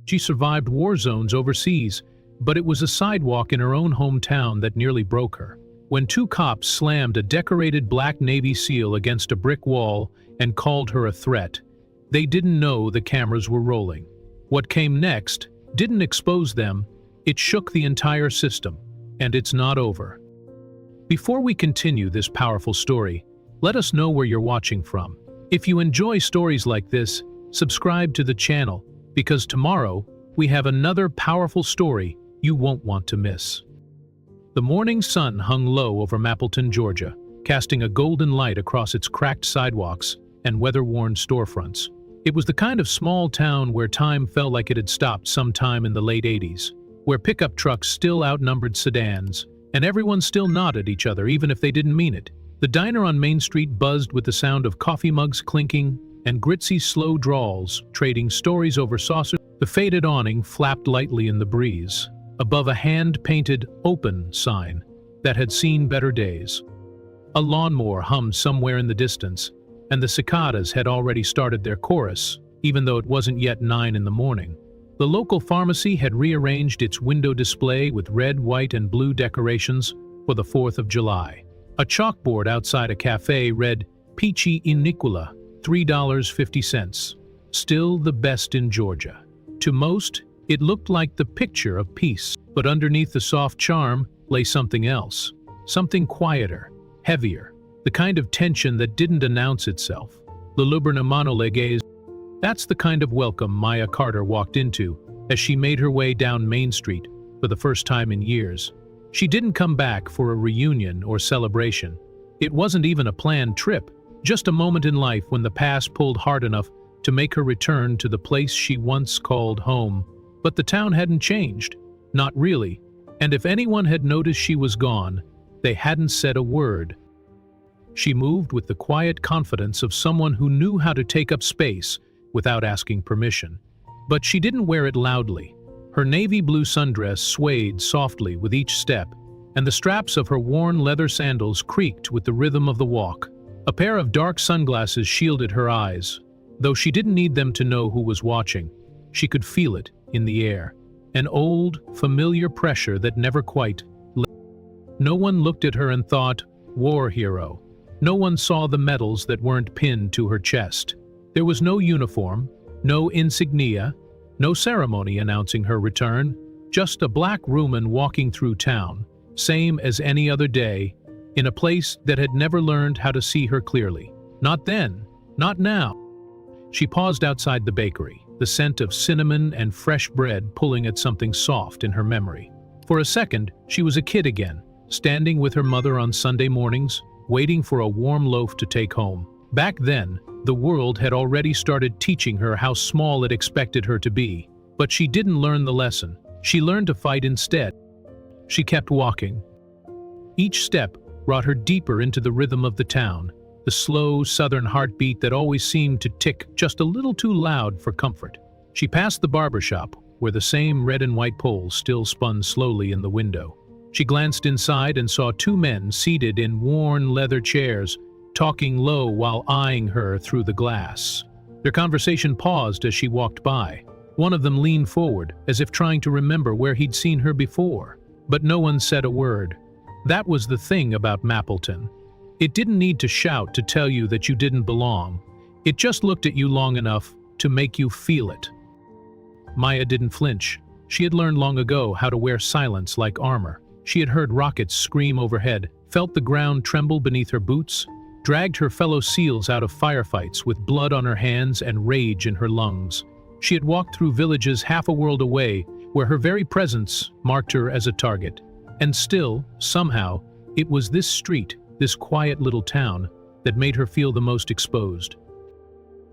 She survived war zones overseas, but it was a sidewalk in her own hometown that nearly broke her. When two cops slammed a decorated black Navy SEAL against a brick wall and called her a threat, they didn't know the cameras were rolling. What came next didn't expose them, it shook the entire system, and it's not over. Before we continue this powerful story, let us know where you're watching from. If you enjoy stories like this, subscribe to the channel, because tomorrow we have another powerful story you won't want to miss. The morning sun hung low over Mapleton, Georgia, casting a golden light across its cracked sidewalks and weather-worn storefronts. It was the kind of small town where time felt like it had stopped sometime in the late 80s, where pickup trucks still outnumbered sedans, and everyone still nodded at each other even if they didn't mean it. The diner on Main Street buzzed with the sound of coffee mugs clinking and Gritzy's slow drawls trading stories over saucers. The faded awning flapped lightly in the breeze, above a hand-painted "Open" sign that had seen better days. A lawnmower hummed somewhere in the distance, and the cicadas had already started their chorus, even though it wasn't yet 9 in the morning. The local pharmacy had rearranged its window display with red, white, and blue decorations for the 4th of July. A chalkboard outside a cafe read, "Peachy Iniqua, $3.50. Still the best in Georgia." To most, it looked like the picture of peace, but underneath the soft charm lay something else, something quieter, heavier, the kind of tension that didn't announce itself. The Lubernamano Leges. That's the kind of welcome Maya Carter walked into as she made her way down Main Street for the first time in years. She didn't come back for a reunion or celebration. It wasn't even a planned trip, just a moment in life when the past pulled hard enough to make her return to the place she once called home. But the town hadn't changed, not really, and if anyone had noticed she was gone, they hadn't said a word. She moved with the quiet confidence of someone who knew how to take up space without asking permission. But she didn't wear it loudly. Her navy blue sundress swayed softly with each step, and the straps of her worn leather sandals creaked with the rhythm of the walk. A pair of dark sunglasses shielded her eyes, though she didn't need them to know who was watching. She could feel it in the air, an old, familiar pressure that never quite left. No one looked at her and thought, "War hero." No one saw the medals that weren't pinned to her chest. There was no uniform, no insignia, no ceremony announcing her return, just a black woman walking through town, same as any other day, in a place that had never learned how to see her clearly. Not then, not now. She paused outside the bakery, the scent of cinnamon and fresh bread pulling at something soft in her memory. For a second, she was a kid again, standing with her mother on Sunday mornings, waiting for a warm loaf to take home. Back then, the world had already started teaching her how small it expected her to be, but she didn't learn the lesson. She learned to fight instead. She kept walking. Each step brought her deeper into the rhythm of the town, the slow southern heartbeat that always seemed to tick just a little too loud for comfort. She passed the barber shop, where the same red and white poles still spun slowly in the window. She glanced inside and saw two men seated in worn leather chairs, talking low while eyeing her through the glass. Their conversation paused as she walked by. One of them leaned forward, as if trying to remember where he'd seen her before. But no one said a word. That was the thing about Mapleton. It didn't need to shout to tell you that you didn't belong. It just looked at you long enough to make you feel it. Maya didn't flinch. She had learned long ago how to wear silence like armor. She had heard rockets scream overhead, felt the ground tremble beneath her boots, dragged her fellow SEALs out of firefights with blood on her hands and rage in her lungs. She had walked through villages half a world away where her very presence marked her as a target. And still, somehow, it was this street, this quiet little town, that made her feel the most exposed.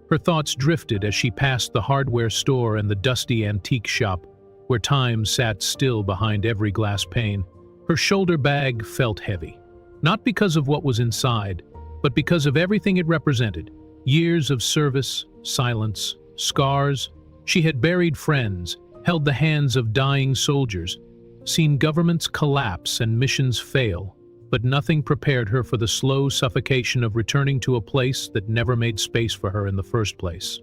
Her thoughts drifted as she passed the hardware store and the dusty antique shop, where time sat still behind every glass pane. Her shoulder bag felt heavy, not because of what was inside, but because of everything it represented. Years of service, silence, scars. She had buried friends, held the hands of dying soldiers, seen governments collapse and missions fail, but nothing prepared her for the slow suffocation of returning to a place that never made space for her in the first place.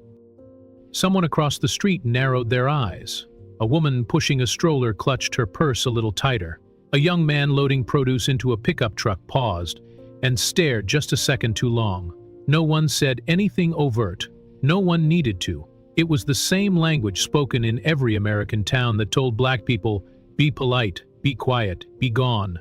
Someone across the street narrowed their eyes. A woman pushing a stroller clutched her purse a little tighter. A young man loading produce into a pickup truck paused and stared just a second too long. No one said anything overt. No one needed to. It was the same language spoken in every American town that told black people, "Be polite, be quiet, be gone."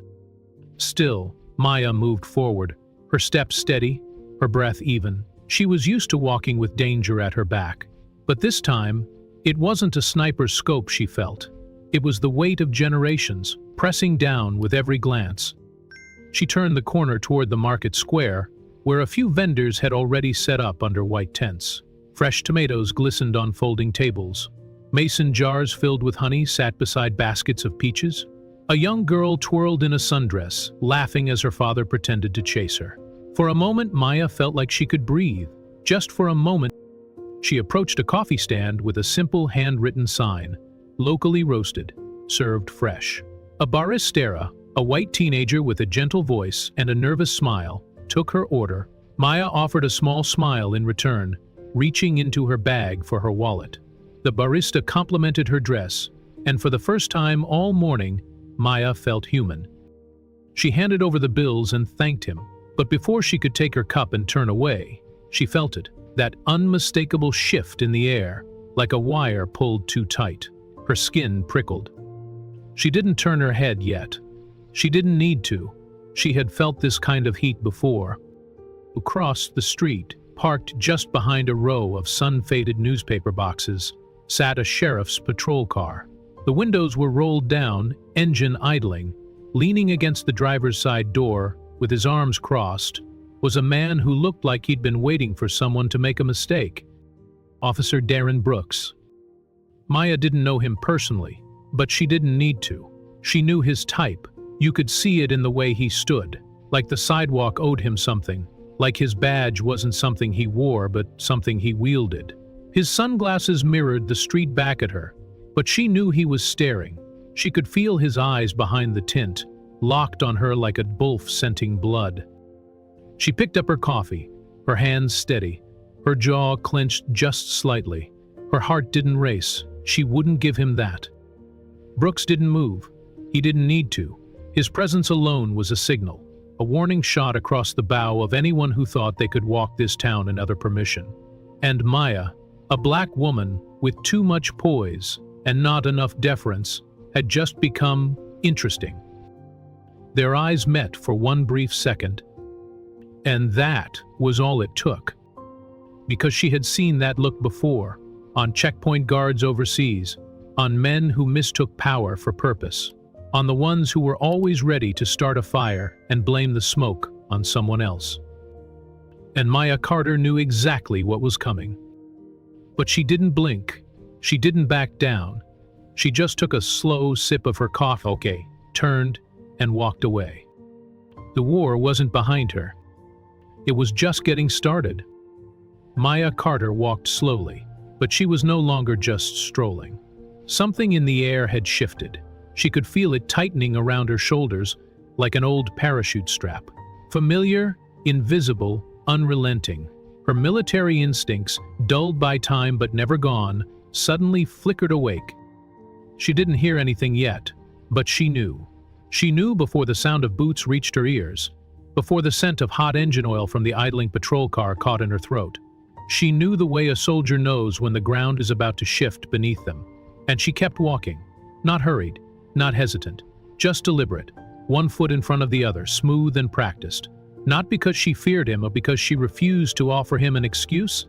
Still, Maya moved forward, her steps steady, her breath even. She was used to walking with danger at her back. But this time, it wasn't a sniper's scope she felt. It was the weight of generations, pressing down with every glance. She turned the corner toward the market square, where a few vendors had already set up under white tents. Fresh tomatoes glistened on folding tables. Mason jars filled with honey sat beside baskets of peaches. A young girl twirled in a sundress, laughing as her father pretended to chase her. For a moment, Maya felt like she could breathe. Just for a moment, she approached a coffee stand with a simple handwritten sign, "Locally roasted, served fresh." A baristera, a white teenager with a gentle voice and a nervous smile, took her order. Maya offered a small smile in return, reaching into her bag for her wallet. The barista complimented her dress, and for the first time all morning, Maya felt human. She handed over the bills and thanked him, but before she could take her cup and turn away, she felt it, that unmistakable shift in the air, like a wire pulled too tight. Her skin prickled. She didn't turn her head yet. She didn't need to. She had felt this kind of heat before. Across the street, parked just behind a row of sun-faded newspaper boxes, sat a sheriff's patrol car. The windows were rolled down, engine idling. Leaning against the driver's side door, with his arms crossed, was a man who looked like he'd been waiting for someone to make a mistake. Officer Darren Brooks. Maya didn't know him personally, but she didn't need to. She knew his type. You could see it in the way he stood, like the sidewalk owed him something, like his badge wasn't something he wore but something he wielded. His sunglasses mirrored the street back at her, but she knew he was staring. She could feel his eyes behind the tint, locked on her like a wolf scenting blood. She picked up her coffee, her hands steady, her jaw clenched just slightly. Her heart didn't race. She wouldn't give him that. Brooks didn't move. He didn't need to. His presence alone was a signal, a warning shot across the bow of anyone who thought they could walk this town without permission. And Maya, a black woman with too much poise and not enough deference, had just become interesting. Their eyes met for one brief second, and that was all it took. Because she had seen that look before, on checkpoint guards overseas, on men who mistook power for purpose, on the ones who were always ready to start a fire and blame the smoke on someone else. And Maya Carter knew exactly what was coming. But she didn't blink. She didn't back down. She just took a slow sip of her coffee, turned, and walked away. The war wasn't behind her. It was just getting started. Maya Carter walked slowly, but she was no longer just strolling. Something in the air had shifted. She could feel it tightening around her shoulders like an old parachute strap. Familiar, invisible, unrelenting. Her military instincts, dulled by time but never gone, suddenly flickered awake. She didn't hear anything yet, but she knew. She knew before the sound of boots reached her ears, before the scent of hot engine oil from the idling patrol car caught in her throat. She knew the way a soldier knows when the ground is about to shift beneath them. And she kept walking, not hurried, not hesitant, just deliberate, one foot in front of the other, smooth and practiced. Not because she feared him or because she refused to offer him an excuse.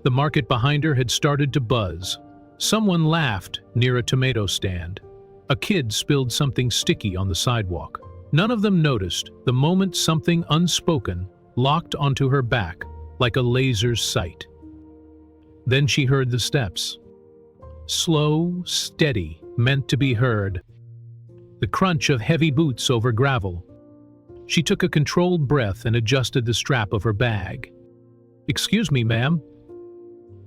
The market behind her had started to buzz. Someone laughed near a tomato stand. A kid spilled something sticky on the sidewalk. None of them noticed the moment something unspoken locked onto her back like a laser's sight. Then she heard the steps. Slow, steady, meant to be heard. The crunch of heavy boots over gravel. She took a controlled breath and adjusted the strap of her bag. "Excuse me, ma'am."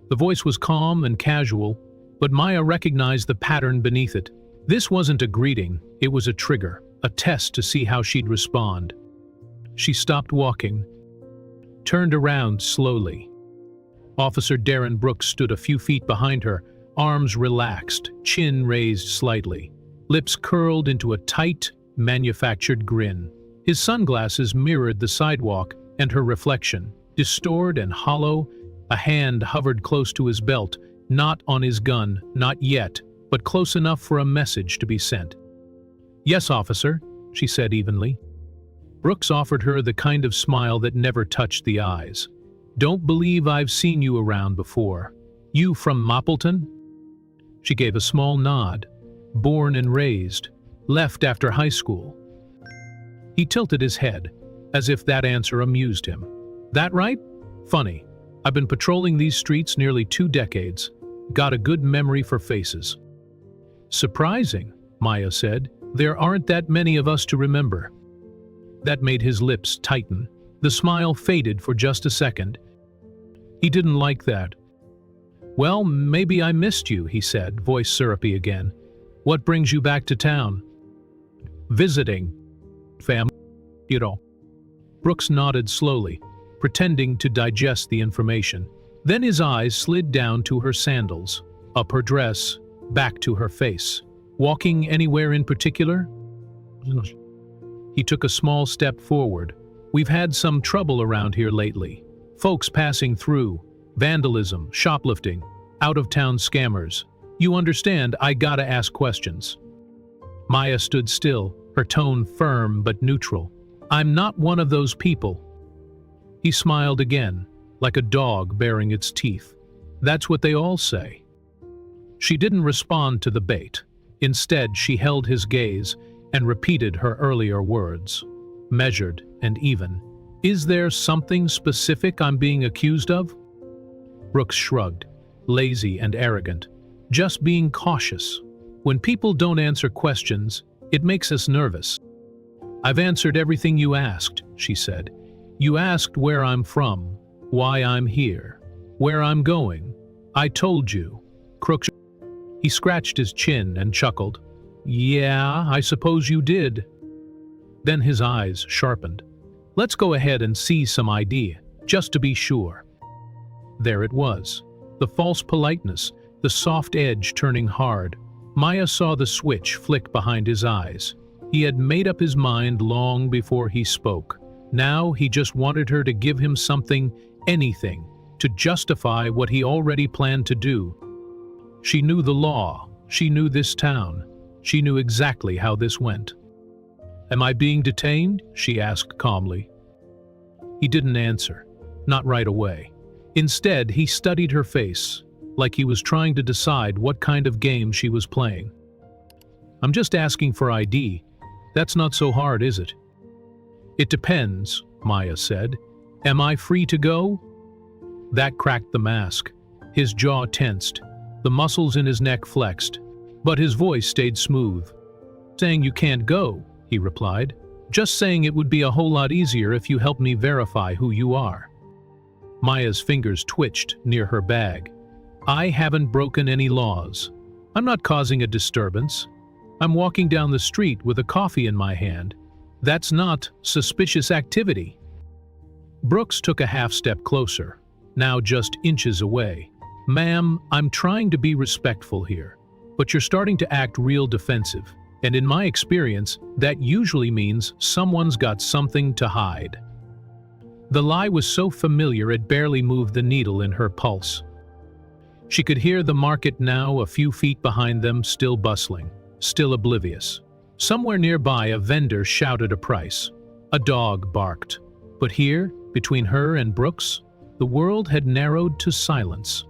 The voice was calm and casual, but Maya recognized the pattern beneath it. This wasn't a greeting, it was a trigger, a test to see how she'd respond. She stopped walking, turned around slowly. Officer Darren Brooks stood a few feet behind her, arms relaxed, chin raised slightly, lips curled into a tight, manufactured grin. His sunglasses mirrored the sidewalk and her reflection, distorted and hollow. A hand hovered close to his belt, not on his gun, not yet, but close enough for a message to be sent. "Yes, officer," she said evenly. Brooks offered her the kind of smile that never touched the eyes. "Don't believe I've seen you around before. You from Moppleton?" She gave a small nod. "Born and raised. Left after high school." He tilted his head, as if that answer amused him. "That right? Funny. I've been patrolling these streets nearly 2 decades. Got a good memory for faces." "Surprising," Maya said. "There aren't that many of us to remember." That made his lips tighten. The smile faded for just a second. He didn't like that. "Well, maybe I missed you," he said, voice syrupy again. "What brings you back to town?" "Visiting. Family, you know." Brooks nodded slowly, pretending to digest the information. Then his eyes slid down to her sandals, up her dress, back to her face. "Walking anywhere in particular?" He took a small step forward. "We've had some trouble around here lately. Folks passing through, vandalism, shoplifting, out-of-town scammers. You understand, I gotta ask questions." Maya stood still, her tone firm but neutral. "I'm not one of those people." He smiled again, like a dog baring its teeth. "That's what they all say." She didn't respond to the bait. Instead, she held his gaze and repeated her earlier words, measured and even. "Is there something specific I'm being accused of?" Brooks shrugged, lazy and arrogant. "Just being cautious. When people don't answer questions, it makes us nervous." "I've answered everything you asked," she said. "You asked where I'm from, why I'm here, where I'm going. I told you." Crooks. He scratched his chin and chuckled. "Yeah, I suppose you did." Then his eyes sharpened. "Let's go ahead and see some ID, just to be sure." There it was. The false politeness, the soft edge turning hard. Maya saw the switch flick behind his eyes. He had made up his mind long before he spoke. Now he just wanted her to give him something, anything, to justify what he already planned to do. She knew the law. She knew this town. She knew exactly how this went. "Am I being detained?" she asked calmly. He didn't answer, not right away. Instead, he studied her face, like he was trying to decide what kind of game she was playing. "I'm just asking for ID. That's not so hard, is it?" "It depends," Maya said. "Am I free to go?" That cracked the mask. His jaw tensed, the muscles in his neck flexed, but his voice stayed smooth. "Saying you can't go," he replied. "Just saying it would be a whole lot easier if you helped me verify who you are." Maya's fingers twitched near her bag. "I haven't broken any laws. I'm not causing a disturbance. I'm walking down the street with a coffee in my hand. That's not suspicious activity." Brooks took a half step closer, now just inches away. "Ma'am, I'm trying to be respectful here, but you're starting to act real defensive, and in my experience, that usually means someone's got something to hide." The lie was so familiar it barely moved the needle in her pulse. She could hear the market now a few feet behind them, still bustling, still oblivious. Somewhere nearby a vendor shouted a price. A dog barked. But here, between her and Brooks, the world had narrowed to silence.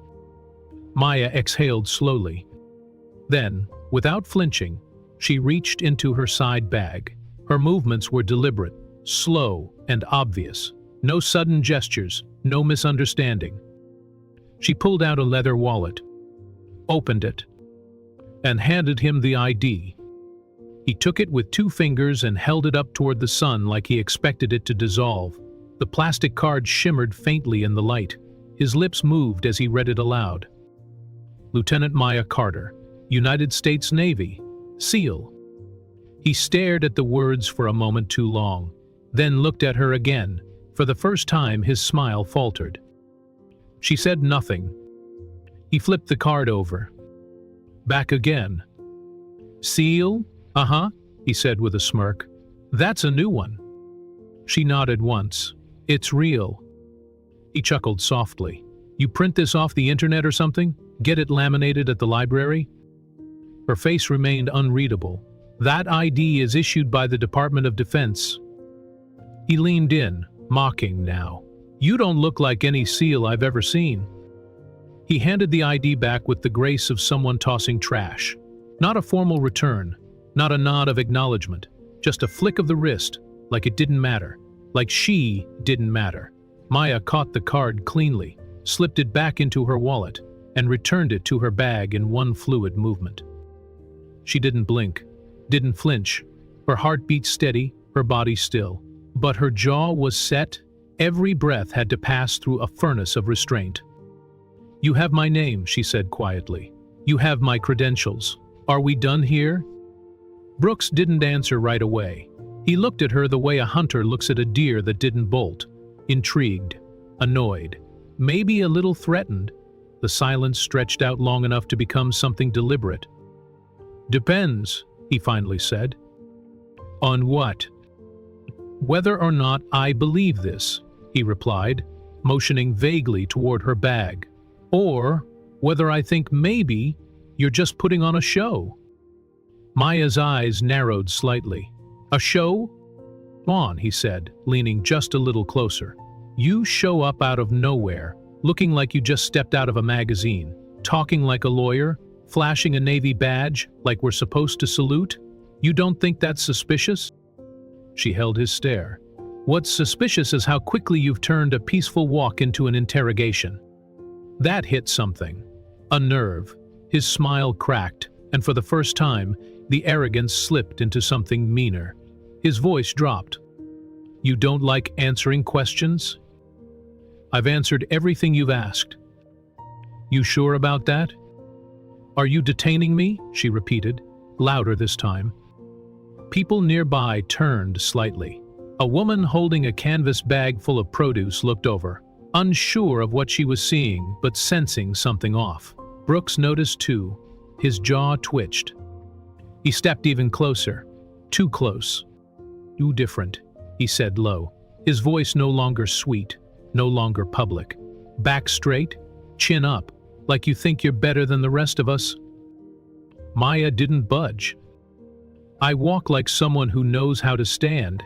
Maya exhaled slowly. Then, without flinching, she reached into her side bag. Her movements were deliberate, slow, and obvious. No sudden gestures, no misunderstanding. She pulled out a leather wallet, opened it, and handed him the ID. He took it with 2 fingers and held it up toward the sun like he expected it to dissolve. The plastic card shimmered faintly in the light. His lips moved as he read it aloud. "Lieutenant Maya Carter, United States Navy, SEAL." He stared at the words for a moment too long, then looked at her again. For the first time, his smile faltered. She said nothing. He flipped the card over. Back again. Seal? Uh-huh, he said with a smirk. That's a new one. She nodded once. It's real. He chuckled softly. You print this off the internet or something? Get it laminated at the library? Her face remained unreadable. That ID is issued by the Department of Defense. He leaned in, mocking now. You don't look like any SEAL I've ever seen. He handed the ID back with the grace of someone tossing trash. Not a formal return, not a nod of acknowledgement, just a flick of the wrist, like it didn't matter, like she didn't matter. Maya caught the card cleanly, slipped it back into her wallet, and returned it to her bag in one fluid movement. She didn't blink, didn't flinch. Her heart beat steady, her body still. But her jaw was set. Every breath had to pass through a furnace of restraint. You have my name, she said quietly. You have my credentials. Are we done here? Brooks didn't answer right away. He looked at her the way a hunter looks at a deer that didn't bolt. Intrigued, annoyed, maybe a little threatened. The silence stretched out long enough to become something deliberate. Depends, he finally said. On what? Whether or not I believe this, he replied, motioning vaguely toward her bag. Or whether I think maybe you're just putting on a show. Maya's eyes narrowed slightly. A show? Come on, he said, leaning just a little closer. You show up out of nowhere, looking like you just stepped out of a magazine, talking like a lawyer, flashing a Navy badge like we're supposed to salute. You don't think that's suspicious? She held his stare. What's suspicious is how quickly you've turned a peaceful walk into an interrogation. That hit something. A nerve. His smile cracked, and for the first time, the arrogance slipped into something meaner. His voice dropped. You don't like answering questions? I've answered everything you've asked. You sure about that? Are you detaining me? She repeated, louder this time. People nearby turned slightly. A woman holding a canvas bag full of produce looked over, unsure of what she was seeing but sensing something off. Brooks noticed too. His jaw twitched. He stepped even closer. Too close. Too different, he said low, his voice no longer sweet, no longer public. Back straight, chin up, like you think you're better than the rest of us. Maya didn't budge. I walk like someone who knows how to stand.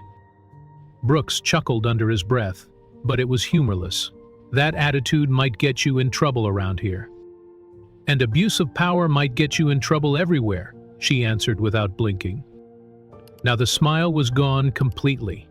Brooks chuckled under his breath, but it was humorless. That attitude might get you in trouble around here. And abuse of power might get you in trouble everywhere, she answered without blinking. Now the smile was gone completely.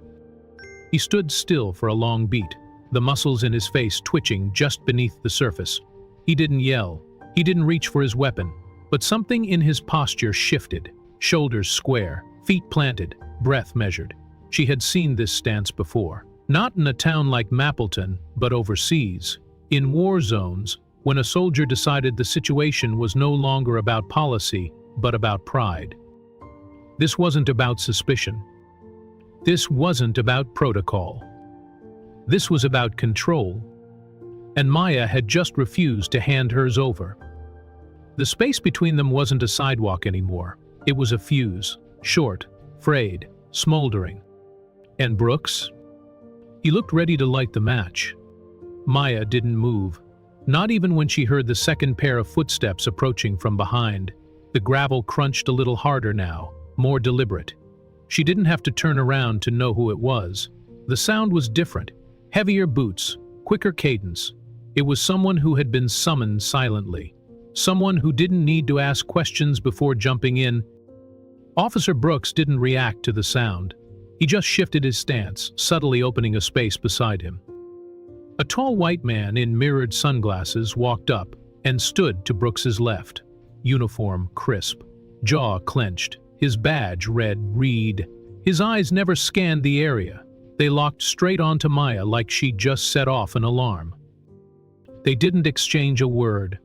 He stood still for a long beat, the muscles in his face twitching just beneath the surface. He didn't yell, he didn't reach for his weapon, but something in his posture shifted, shoulders square, feet planted, breath measured. She had seen this stance before, not in a town like Mapleton, but overseas, in war zones, when a soldier decided the situation was no longer about policy, but about pride. This wasn't about suspicion. This wasn't about protocol. This was about control. And Maya had just refused to hand hers over. The space between them wasn't a sidewalk anymore. It was a fuse, short, frayed, smoldering. And Brooks? He looked ready to light the match. Maya didn't move, not even when she heard the second pair of footsteps approaching from behind. The gravel crunched a little harder now, more deliberate. She didn't have to turn around to know who it was. The sound was different, heavier boots, quicker cadence. It was someone who had been summoned silently, someone who didn't need to ask questions before jumping in. Officer Brooks didn't react to the sound. He just shifted his stance, subtly opening a space beside him. A tall white man in mirrored sunglasses walked up and stood to Brooks's left. Uniform crisp, jaw clenched, his badge read Reed. His eyes never scanned the area. They locked straight onto Maya like she'd just set off an alarm. They didn't exchange a word.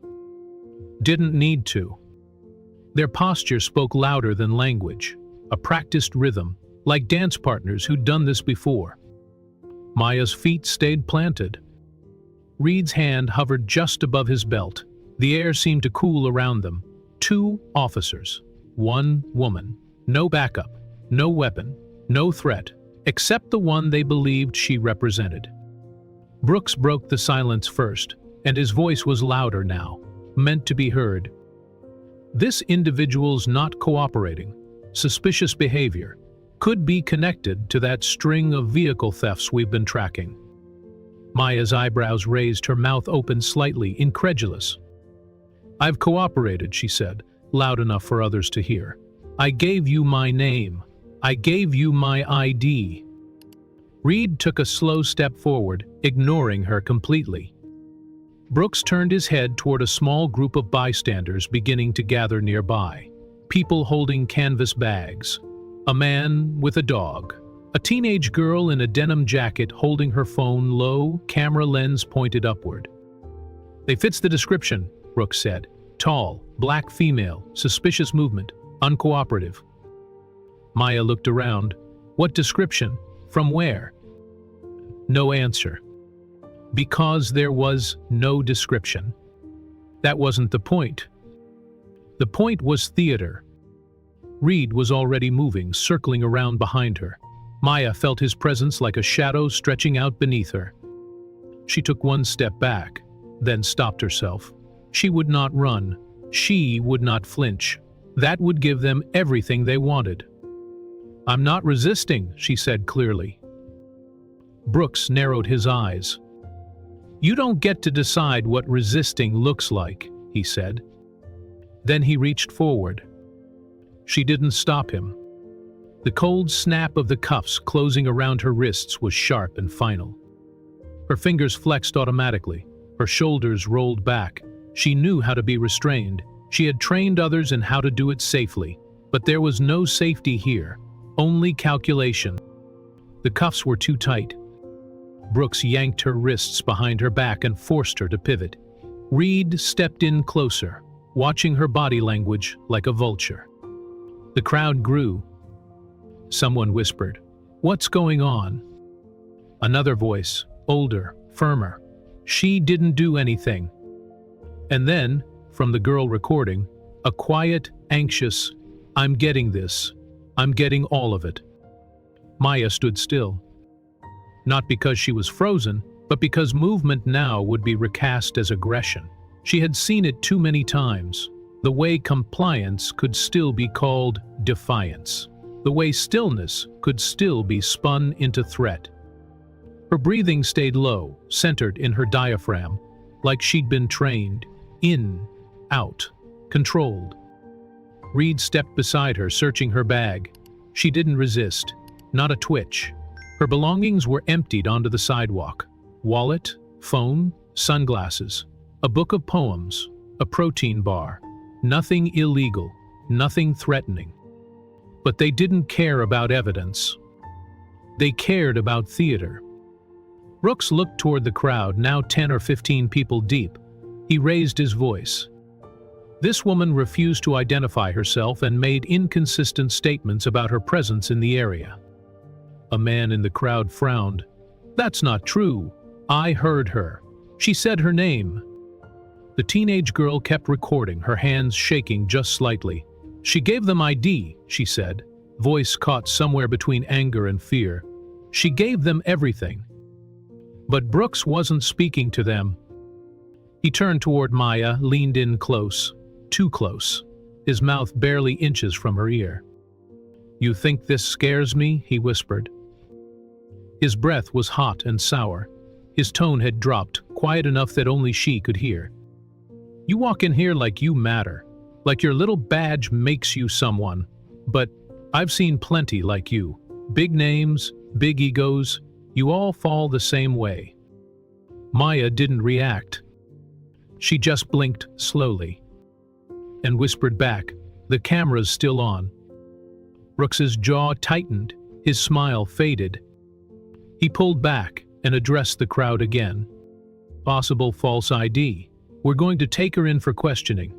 Didn't need to. Their posture spoke louder than language, a practiced rhythm, like dance partners who'd done this before. Maya's feet stayed planted. Reed's hand hovered just above his belt. The air seemed to cool around them. 2 officers. 1 woman. No backup. No weapon. No threat. Except the one they believed she represented. Brooks broke the silence first, and his voice was louder now, meant to be heard. This individual's not cooperating, suspicious behavior, could be connected to that string of vehicle thefts we've been tracking. Maya's eyebrows raised, her mouth opened slightly, incredulous. "I've cooperated," she said, loud enough for others to hear. "I gave you my name. I gave you my ID." Reed took a slow step forward, ignoring her completely. Brooks turned his head toward a small group of bystanders beginning to gather nearby. People holding canvas bags. A man with a dog. A teenage girl in a denim jacket holding her phone low, camera lens pointed upward. "They fits the description," Brooks said. "Tall, black female, suspicious movement, uncooperative." Maya looked around. "What description? From where?" No answer. Because there was no description. That wasn't the point. The point was theater. Reed was already moving, circling around behind her. Maya felt his presence like a shadow stretching out beneath her. She took one step back, then stopped herself. She would not run. She would not flinch. That would give them everything they wanted. "I'm not resisting," she said clearly. Brooks narrowed his eyes. "You don't get to decide what resisting looks like," he said. Then he reached forward. She didn't stop him. The cold snap of the cuffs closing around her wrists was sharp and final. Her fingers flexed automatically. Her shoulders rolled back. She knew how to be restrained. She had trained others in how to do it safely. But there was no safety here, only calculation. The cuffs were too tight. Brooks yanked her wrists behind her back and forced her to pivot. Reed stepped in closer, watching her body language like a vulture. The crowd grew. Someone whispered, "What's going on?" Another voice, older, firmer, "She didn't do anything." And then, from the girl recording, a quiet, anxious, "I'm getting this. I'm getting all of it." Maya stood still. Not because she was frozen, but because movement now would be recast as aggression. She had seen it too many times. The way compliance could still be called defiance. The way stillness could still be spun into threat. Her breathing stayed low, centered in her diaphragm, like she'd been trained. In, out, controlled. Reed stepped beside her, searching her bag. She didn't resist, not a twitch. Her belongings were emptied onto the sidewalk. Wallet, phone, sunglasses, a book of poems, a protein bar. Nothing illegal, nothing threatening. But they didn't care about evidence. They cared about theater. Brooks looked toward the crowd, now 10 or 15 people deep. He raised his voice. This woman refused to identify herself and made inconsistent statements about her presence in the area. A man in the crowd frowned. "That's not true. I heard her. She said her name." The teenage girl kept recording, her hands shaking just slightly. "She gave them ID," she said, voice caught somewhere between anger and fear. "She gave them everything." But Brooks wasn't speaking to them. He turned toward Maya, leaned in close, too close, his mouth barely inches from her ear. "You think this scares me?" he whispered. His breath was hot and sour. His tone had dropped, quiet enough that only she could hear. "You walk in here like you matter, like your little badge makes you someone. But I've seen plenty like you. Big names, big egos, you all fall the same way." Maya didn't react. She just blinked slowly and whispered back, "The camera's still on." Brooks's jaw tightened, his smile faded. He pulled back and addressed the crowd again. "Possible false ID. We're going to take her in for questioning."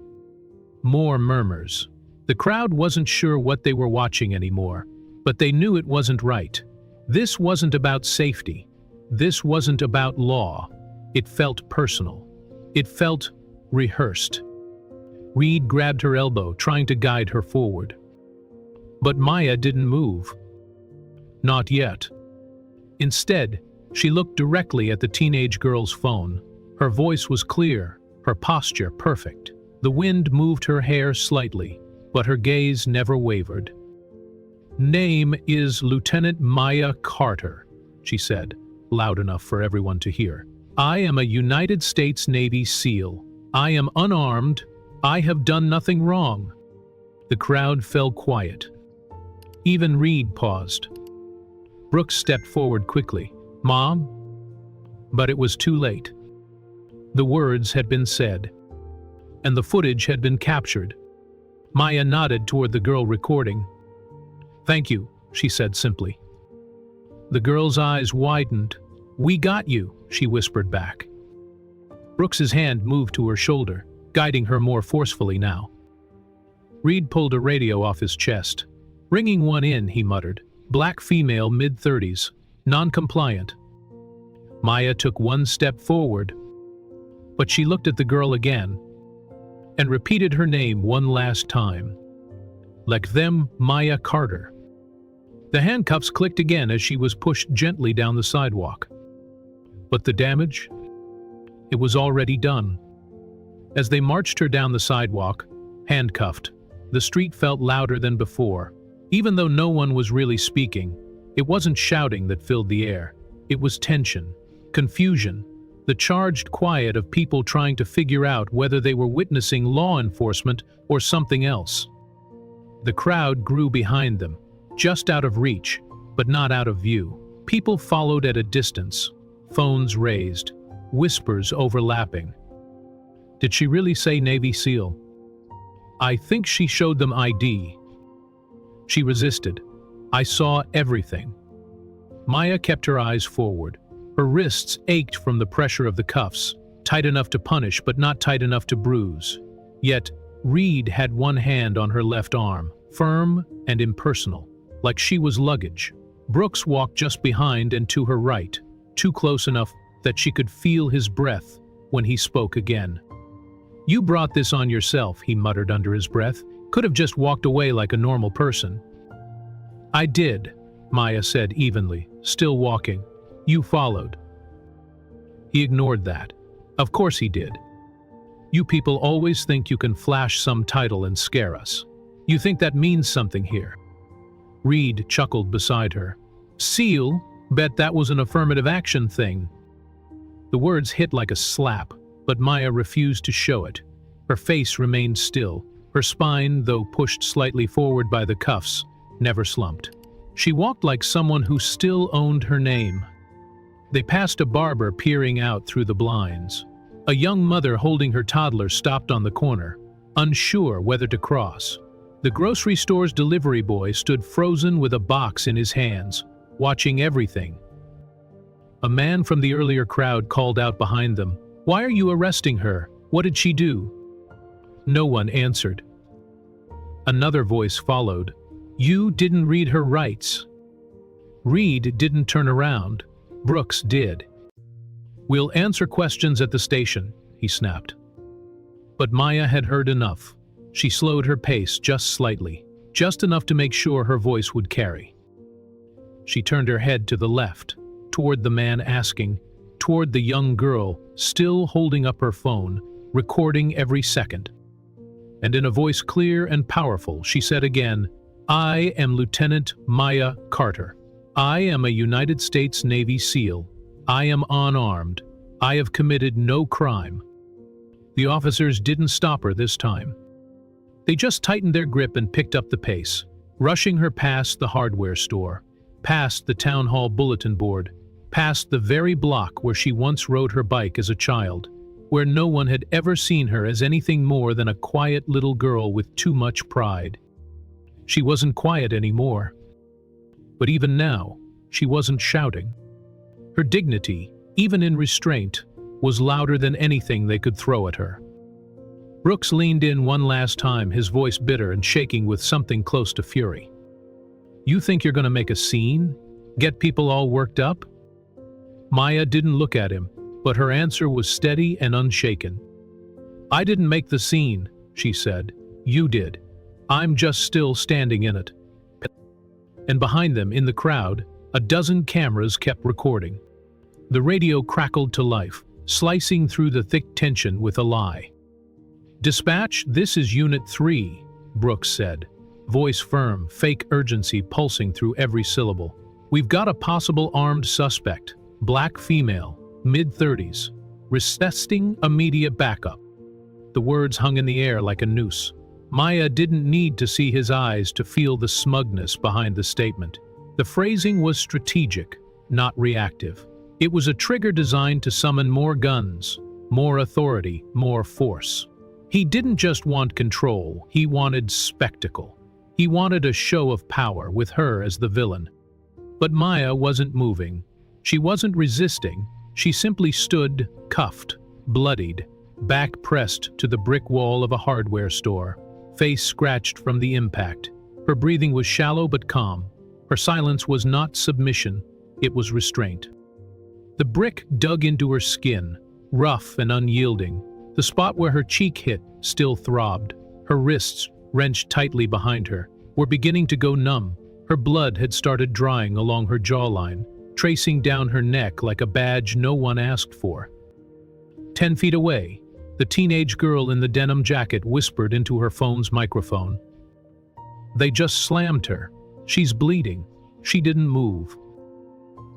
More murmurs. The crowd wasn't sure what they were watching anymore, but they knew it wasn't right. This wasn't about safety. This wasn't about law. It felt personal. It felt rehearsed. Reed grabbed her elbow, trying to guide her forward. But Maya didn't move. Not yet. Instead, she looked directly at the teenage girl's phone. Her voice was clear, her posture perfect. The wind moved her hair slightly, but her gaze never wavered. "Name is Lieutenant Maya Carter," she said, loud enough for everyone to hear. "I am a United States Navy SEAL. I am unarmed. I have done nothing wrong." The crowd fell quiet. Even Reed paused. Brooks stepped forward quickly. "Mom?" But it was too late. The words had been said, and the footage had been captured. Maya nodded toward the girl recording. "Thank you," she said simply. The girl's eyes widened. "We got you," she whispered back. Brooks's hand moved to her shoulder, guiding her more forcefully now. Reed pulled a radio off his chest. "Ringing one in," he muttered. "Black female, mid-30s, non-compliant." Maya took one step forward, but she looked at the girl again and repeated her name one last time. "Like them, Maya Carter." The handcuffs clicked again as she was pushed gently down the sidewalk. But the damage? It was already done. As they marched her down the sidewalk, handcuffed, the street felt louder than before. Even though no one was really speaking, it wasn't shouting that filled the air. It was tension, confusion, the charged quiet of people trying to figure out whether they were witnessing law enforcement or something else. The crowd grew behind them, just out of reach, but not out of view. People followed at a distance, phones raised, whispers overlapping. Did she really say Navy SEAL? "I think she showed them ID." She resisted. "I saw everything." Maya kept her eyes forward. Her wrists ached from the pressure of the cuffs, tight enough to punish but not tight enough to bruise. Yet, Reed had one hand on her left arm, firm and impersonal, like she was luggage. Brooks walked just behind and to her right, too close enough that she could feel his breath when he spoke again. "You brought this on yourself," he muttered under his breath. "Could have just walked away like a normal person." "I did," Maya said evenly, still walking. "You followed." He ignored that. Of course he did. "You people always think you can flash some title and scare us. You think that means something here." Reed chuckled beside her. "SEAL? Bet that was an affirmative action thing." The words hit like a slap, but Maya refused to show it. Her face remained still. Her spine, though pushed slightly forward by the cuffs, never slumped. She walked like someone who still owned her name. They passed a barber peering out through the blinds. A young mother holding her toddler stopped on the corner, unsure whether to cross. The grocery store's delivery boy stood frozen with a box in his hands, watching everything. A man from the earlier crowd called out behind them, "Why are you arresting her? What did she do?" No one answered. Another voice followed. "You didn't read her rights." Reed didn't turn around. Brooks did. "We'll answer questions at the station," he snapped. But Maya had heard enough. She slowed her pace just slightly, just enough to make sure her voice would carry. She turned her head to the left, toward the man asking, toward the young girl, still holding up her phone, recording every second. And in a voice clear and powerful, she said again, "I am Lieutenant Maya Carter. I am a United States Navy SEAL. I am unarmed. I have committed no crime." The officers didn't stop her this time. They just tightened their grip and picked up the pace, rushing her past the hardware store, past the town hall bulletin board, past the very block where she once rode her bike as a child, where no one had ever seen her as anything more than a quiet little girl with too much pride. She wasn't quiet anymore. But even now, she wasn't shouting. Her dignity, even in restraint, was louder than anything they could throw at her. Brooks leaned in one last time, his voice bitter and shaking with something close to fury. "You think you're going to make a scene? Get people all worked up?" Maya didn't look at him. but her answer was steady and unshaken. "I didn't make the scene," she said. "You did. I'm just still standing in it." And behind them, in the crowd, a dozen cameras kept recording. The radio crackled to life, slicing through the thick tension with a lie. "Dispatch, this is Unit 3, Brooks said, voice firm, fake urgency pulsing through every syllable. "We've got a possible armed suspect, black female, mid-30s, requesting immediate backup." The words hung in the air like a noose. Maya didn't need to see his eyes to feel the smugness behind the statement. The phrasing was strategic, not reactive. It was a trigger designed to summon more guns, more authority, more force. He didn't just want control, he wanted spectacle. He wanted a show of power with her as the villain. But Maya wasn't moving. She wasn't resisting. She simply stood, cuffed, bloodied, back pressed to the brick wall of a hardware store, face scratched from the impact. Her breathing was shallow but calm. Her silence was not submission, it was restraint. The brick dug into her skin, rough and unyielding. The spot where her cheek hit still throbbed. Her wrists, wrenched tightly behind her, were beginning to go numb. Her blood had started drying along her jawline, tracing down her neck like a badge no one asked for. 10 feet away, the teenage girl in the denim jacket whispered into her phone's microphone. "They just slammed her. She's bleeding." She didn't move.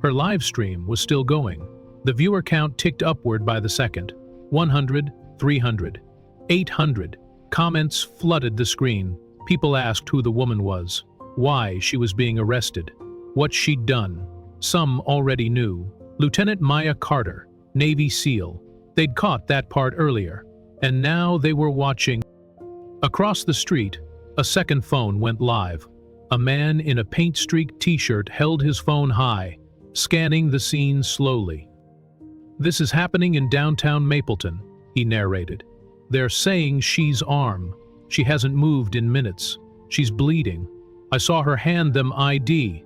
Her live stream was still going. The viewer count ticked upward by the second. 100, 300, 800. Comments flooded the screen. People asked who the woman was, why she was being arrested, what she'd done. Some already knew. Lieutenant Maya Carter, Navy SEAL. They'd caught that part earlier, and now they were watching. Across the street, a second phone went live. A man in a paint-streaked t-shirt held his phone high, scanning the scene slowly. "This is happening in downtown Mapleton," he narrated. "They're saying she's armed. She hasn't moved in minutes. She's bleeding. I saw her hand them ID."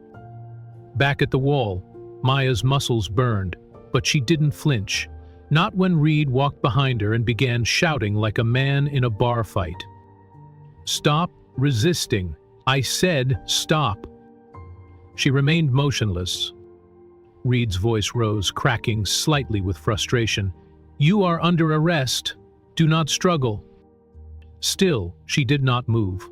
Back at the wall, Maya's muscles burned, but she didn't flinch. Not when Reed walked behind her and began shouting like a man in a bar fight. "Stop resisting. I said stop." She remained motionless. Reed's voice rose, cracking slightly with frustration. "You are under arrest. Do not struggle." Still, she did not move.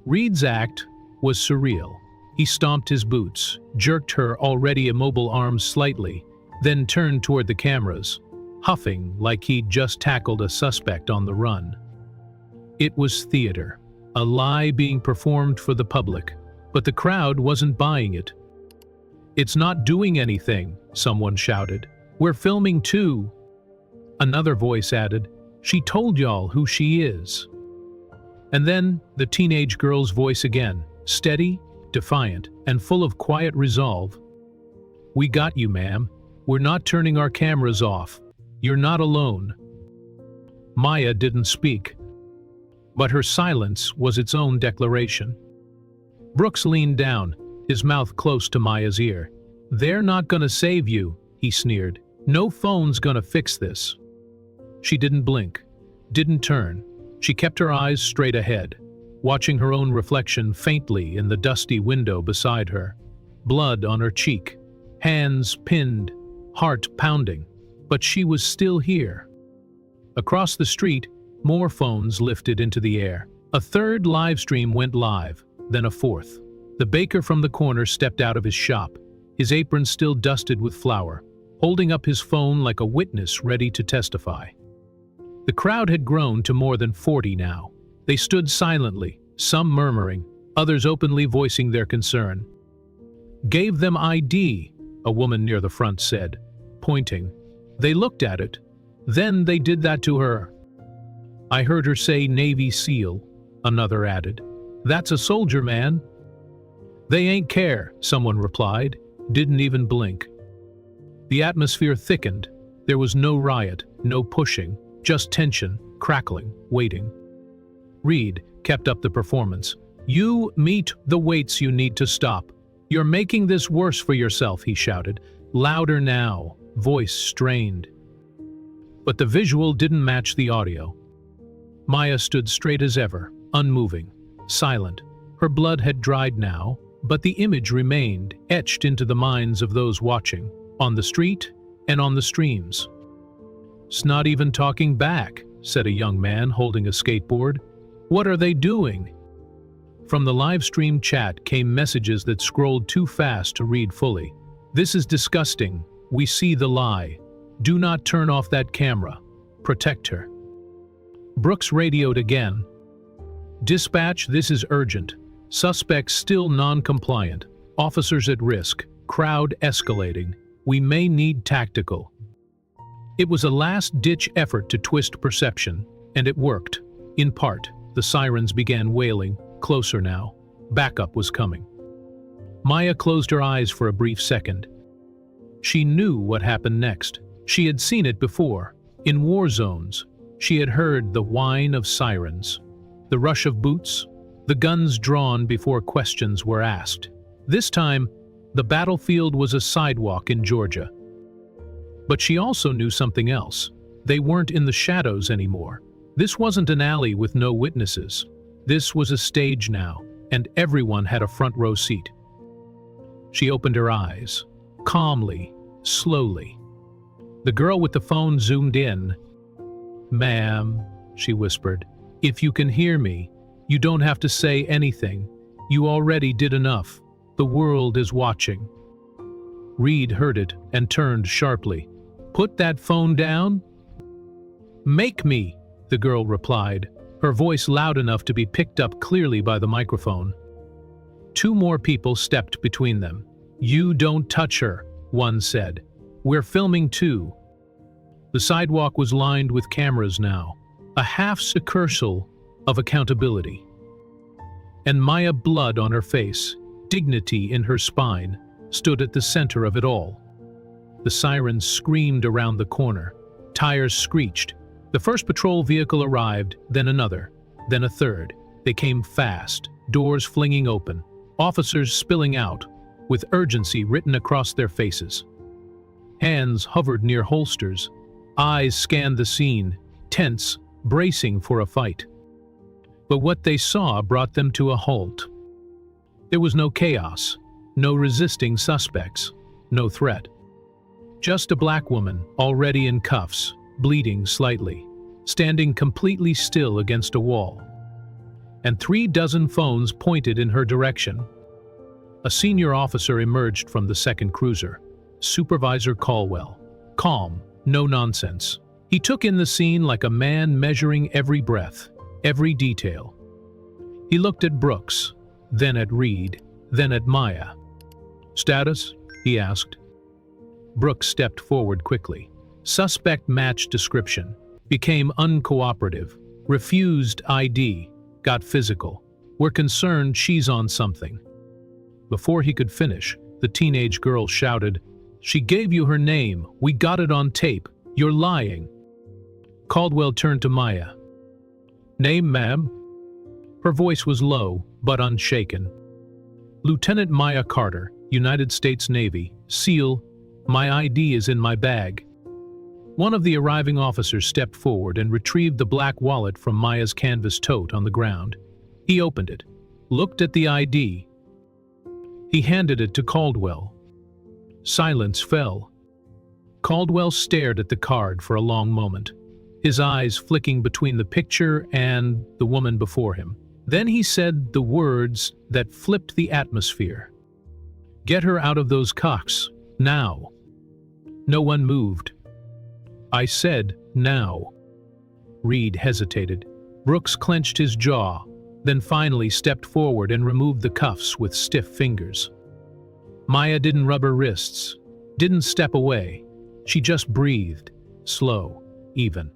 Reed's act was surreal. He stomped his boots, jerked her already immobile arms slightly, then turned toward the cameras, huffing like he'd just tackled a suspect on the run. It was theater, a lie being performed for the public, but the crowd wasn't buying it. "It's not doing anything," someone shouted. "We're filming too." Another voice added, "She told y'all who she is." And then the teenage girl's voice again, steady, defiant, and full of quiet resolve. "We got you, ma'am. We're not turning our cameras off. You're not alone." Maya didn't speak, but her silence was its own declaration. Brooks leaned down, his mouth close to Maya's ear. "They're not gonna save you," he sneered. "No phone's gonna fix this." She didn't blink, didn't turn. She kept her eyes straight ahead, watching her own reflection faintly in the dusty window beside her. Blood on her cheek, hands pinned, heart pounding. But she was still here. Across the street, more phones lifted into the air. A third live stream went live, then a fourth. The baker from the corner stepped out of his shop, his apron still dusted with flour, holding up his phone like a witness ready to testify. The crowd had grown to more than 40 now. They stood silently, some murmuring, others openly voicing their concern. "Gave them ID," a woman near the front said, pointing. "They looked at it. Then they did that to her." "I heard her say Navy SEAL," another added. "That's a soldier, man." "They ain't care," someone replied, didn't even blink. The atmosphere thickened. There was no riot, no pushing, just tension, crackling, waiting. Reed kept up the performance. "You meet the weights you need to stop. You're making this worse for yourself," he shouted. "Louder now." voice strained. But the visual didn't match the audio. Maya stood straight as ever, unmoving, silent. Her blood had dried now, but the image remained, etched into the minds of those watching, on the street and on the streams. "It's not even talking back," said a young man holding a skateboard. "What are they doing?" From the live stream chat came messages that scrolled too fast to read fully. "This is disgusting. We see the lie. Do not turn off that camera. Protect her." Brooks radioed again. "Dispatch, this is urgent. Suspects still non-compliant. Officers at risk. Crowd escalating. We may need tactical." It was a last-ditch effort to twist perception, and it worked. In part, the sirens began wailing, closer now. Backup was coming. Maya closed her eyes for a brief second. She knew what happened next. She had seen it before. In war zones, she had heard the whine of sirens, the rush of boots, the guns drawn before questions were asked. This time, the battlefield was a sidewalk in Georgia. But she also knew something else. They weren't in the shadows anymore. This wasn't an alley with no witnesses. This was a stage now, and everyone had a front row seat. She opened her eyes, calmly, slowly. The girl with the phone zoomed in. "Ma'am," she whispered, "if you can hear me, you don't have to say anything. You already did enough. The world is watching." Reed heard it and turned sharply. "Put that phone down?" "Make me," the girl replied, her voice loud enough to be picked up clearly by the microphone. Two more people stepped between them. "You don't touch her," one said. "We're filming too." The sidewalk was lined with cameras now, a half-rehearsal of accountability. And Maya, blood on her face, dignity in her spine, stood at the center of it all. The sirens screamed around the corner. Tires screeched. The first patrol vehicle arrived, then another, then a third. They came fast, doors flinging open, officers spilling out, with urgency written across their faces. Hands hovered near holsters. Eyes scanned the scene, tense, bracing for a fight. But what they saw brought them to a halt. There was no chaos, no resisting suspects, no threat. Just a black woman, already in cuffs, bleeding slightly, standing completely still against a wall. And 36 phones pointed in her direction. A senior officer emerged from the second cruiser, Supervisor Caldwell. Calm, no nonsense. He took in the scene like a man measuring every breath, every detail. He looked at Brooks, then at Reed, then at Maya. "Status?" he asked. Brooks stepped forward quickly. Suspect matched description, became uncooperative, refused ID, got physical. "We're concerned she's on something." Before he could finish, the teenage girl shouted, "She gave you her name. We got it on tape. You're lying." Caldwell turned to Maya. "Name, ma'am?" Her voice was low, but unshaken. "Lieutenant Maya Carter, United States Navy, SEAL. My ID is in my bag." One of the arriving officers stepped forward and retrieved the black wallet from Maya's canvas tote on the ground. He opened it, looked at the ID. He handed it to Caldwell. Silence fell. Caldwell stared at the card for a long moment, his eyes flicking between the picture and the woman before him. Then he said the words that flipped the atmosphere. "Get her out of those cuffs, now." No one moved. "I said, now." Reed hesitated. Brooks clenched his jaw, then finally stepped forward and removed the cuffs with stiff fingers. Maya didn't rub her wrists, didn't step away. She just breathed, slow, even.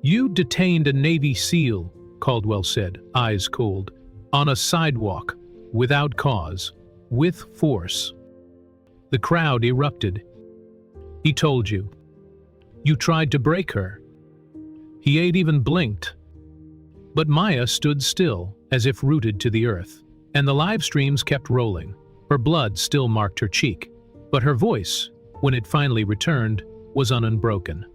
"You detained a Navy SEAL," Caldwell said, eyes cold, "on a sidewalk, without cause, with force." The crowd erupted. "He told you. You tried to break her." He ain't even blinked. But Maya stood still, as if rooted to the earth, and the live streams kept rolling. Her blood still marked her cheek, but her voice, when it finally returned, was unbroken.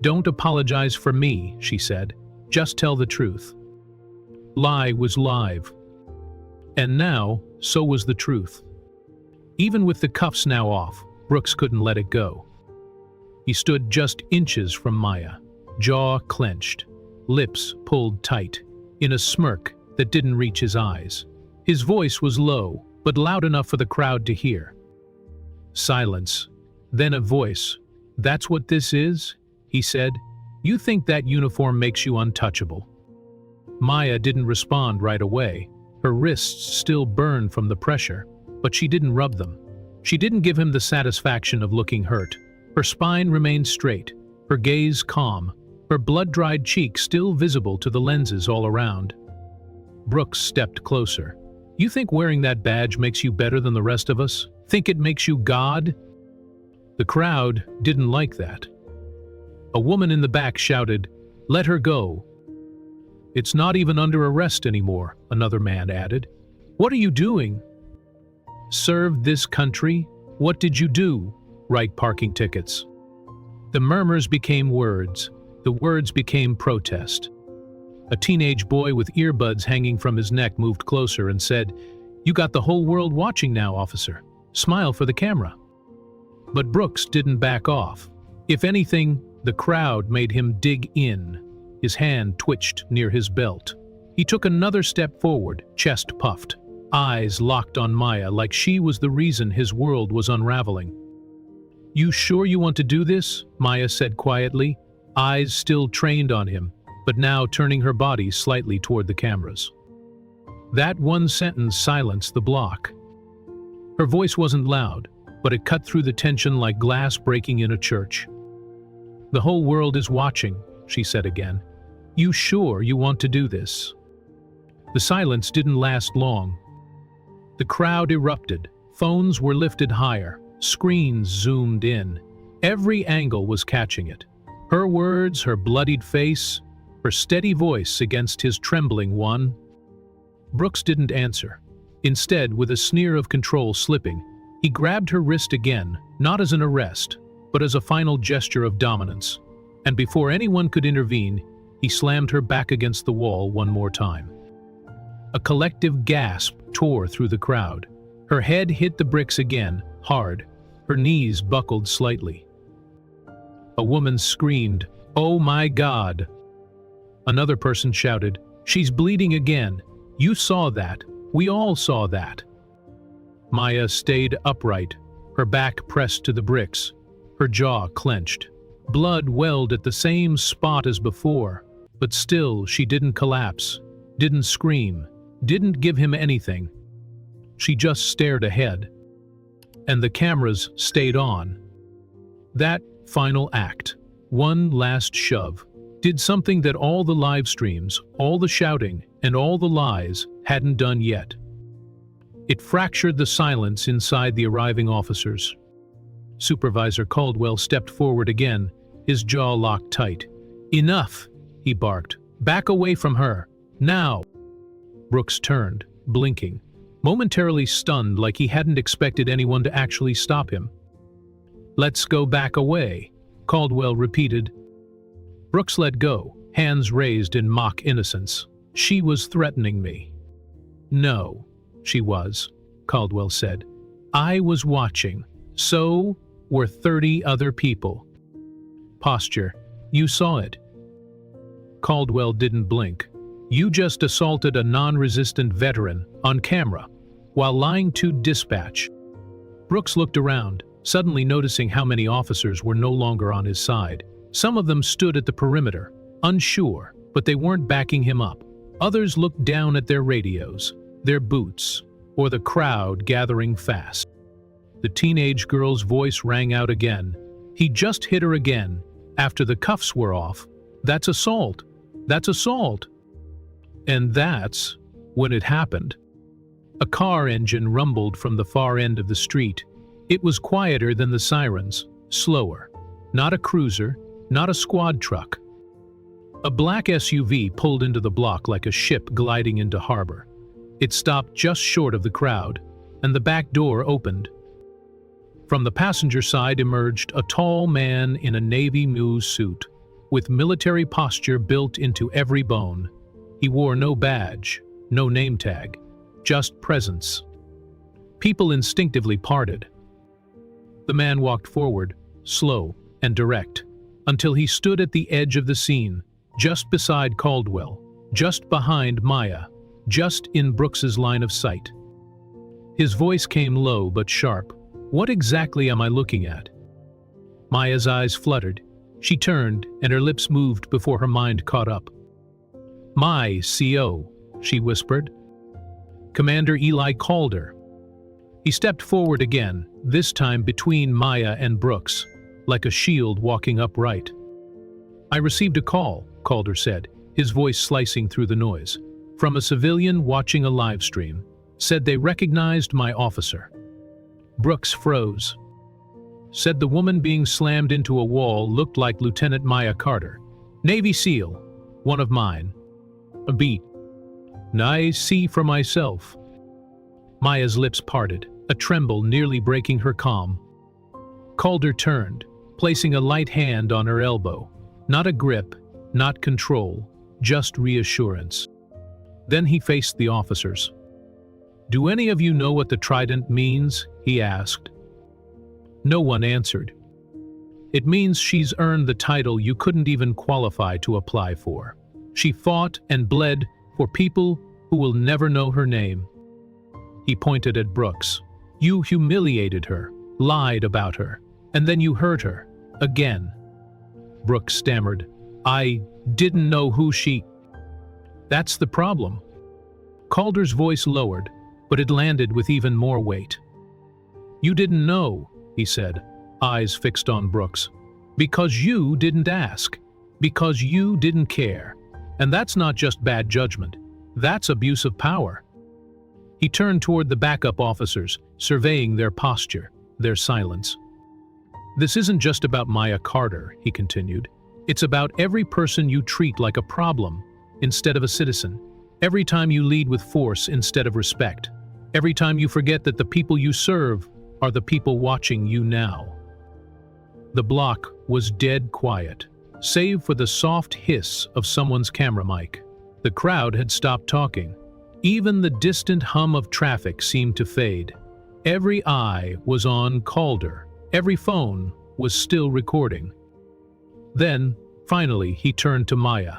"Don't apologize for me," she said. "Just tell the truth." Lie was live. And now, so was the truth. Even with the cuffs now off, Brooks couldn't let it go. He stood just inches from Maya, jaw clenched, lips pulled tight, in a smirk that didn't reach his eyes. His voice was low, but loud enough for the crowd to hear. Silence. Then a voice. "That's what this is?" he said. "You think that uniform makes you untouchable?" Maya didn't respond right away. Her wrists still burned from the pressure, but she didn't rub them. She didn't give him the satisfaction of looking hurt. Her spine remained straight, her gaze calm, her blood-dried cheek still visible to the lenses all around. Brooks stepped closer. "You think wearing that badge makes you better than the rest of us? Think it makes you God?" The crowd didn't like that. A woman in the back shouted, "Let her go." "It's not even under arrest anymore," another man added. "What are you doing?" "Served this country? What did you do?" "Write parking tickets." The murmurs became words. The words became protest. A teenage boy with earbuds hanging from his neck moved closer and said, "You got the whole world watching now, officer. Smile for the camera." But Brooks didn't back off. If anything, the crowd made him dig in. His hand twitched near his belt. He took another step forward, chest puffed, eyes locked on Maya like she was the reason his world was unraveling. "You sure you want to do this?" Maya said quietly, eyes still trained on him, but now turning her body slightly toward the cameras. That one sentence silenced the block. Her voice wasn't loud, but it cut through the tension like glass breaking in a church. "The whole world is watching," she said again. "You sure you want to do this?" The silence didn't last long. The crowd erupted. Phones were lifted higher. Screens zoomed in. Every angle was catching it. Her words, her bloodied face, her steady voice against his trembling one. Brooks didn't answer. Instead, with a sneer of control slipping, he grabbed her wrist again, not as an arrest, but as a final gesture of dominance. And before anyone could intervene, he slammed her back against the wall one more time. A collective gasp tore through the crowd. Her head hit the bricks again, hard. Her knees buckled slightly. A woman screamed, "Oh my God!" Another person shouted, "She's bleeding again. You saw that. We all saw that." Maya stayed upright, her back pressed to the bricks, her jaw clenched. Blood welled at the same spot as before, but still she didn't collapse, didn't scream, didn't give him anything. She just stared ahead. And the cameras stayed on. That final act, one last shove, did something that all the live streams, all the shouting, and all the lies hadn't done yet. It fractured the silence inside the arriving officers. Supervisor Caldwell stepped forward again, his jaw locked tight. "Enough!" he barked. "Back away from her! Now!" Brooks turned, blinking, momentarily stunned like he hadn't expected anyone to actually stop him. "Let's go back away," Caldwell repeated. Brooks let go, hands raised in mock innocence. "She was threatening me." "No, she was," Caldwell said. "I was watching. So were 30 other people." Posture. "You saw it." Caldwell didn't blink. "You just assaulted a non-resistant veteran on camera while lying to dispatch." Brooks looked around, suddenly noticing how many officers were no longer on his side. Some of them stood at the perimeter, unsure, but they weren't backing him up. Others looked down at their radios, their boots, or the crowd gathering fast. The teenage girl's voice rang out again. "He just hit her again, after the cuffs were off. That's assault. That's assault." And that's when it happened. A car engine rumbled from the far end of the street. It was quieter than the sirens, slower. Not a cruiser, not a squad truck. A black SUV pulled into the block like a ship gliding into harbor. It stopped just short of the crowd, and the back door opened. From the passenger side emerged a tall man in a navy blue suit, with military posture built into every bone. He wore no badge, no name tag, just presence. People instinctively parted. The man walked forward, slow and direct, until he stood at the edge of the scene, just beside Caldwell, just behind Maya, just in Brooks's line of sight. His voice came low but sharp. "What exactly am I looking at?" Maya's eyes fluttered. She turned, and her lips moved before her mind caught up. "My CO," she whispered. "Commander Eli Calder." He stepped forward again, this time between Maya and Brooks, like a shield walking upright. "I received a call," Calder said, his voice slicing through the noise, "from a civilian watching a live stream. Said they recognized my officer." Brooks froze. Said the woman being slammed into a wall looked like Lieutenant Maya Carter. "Navy SEAL. One of mine." "A beat." "I see for myself." Maya's lips parted, a tremble nearly breaking her calm. Calder turned, placing a light hand on her elbow. Not a grip, not control, just reassurance. Then he faced the officers. "Do any of you know what the trident means?" he asked. No one answered. "It means she's earned the title you couldn't even qualify to apply for. She fought and bled for people who will never know her name." He pointed at Brooks. "You humiliated her, lied about her, and then you hurt her. Again." Brooks stammered. "I didn't know who she—" "That's the problem." Calder's voice lowered, but it landed with even more weight. "You didn't know," he said, eyes fixed on Brooks, "because you didn't ask, because you didn't care. And that's not just bad judgment, that's abuse of power." He turned toward the backup officers, surveying their posture, their silence. "This isn't just about Maya Carter," he continued. "It's about every person you treat like a problem instead of a citizen. Every time you lead with force instead of respect. Every time you forget that the people you serve are the people watching you now." The block was dead quiet, save for the soft hiss of someone's camera mic. The crowd had stopped talking. Even the distant hum of traffic seemed to fade. Every eye was on Calder. Every phone was still recording. Then, finally, he turned to Maya.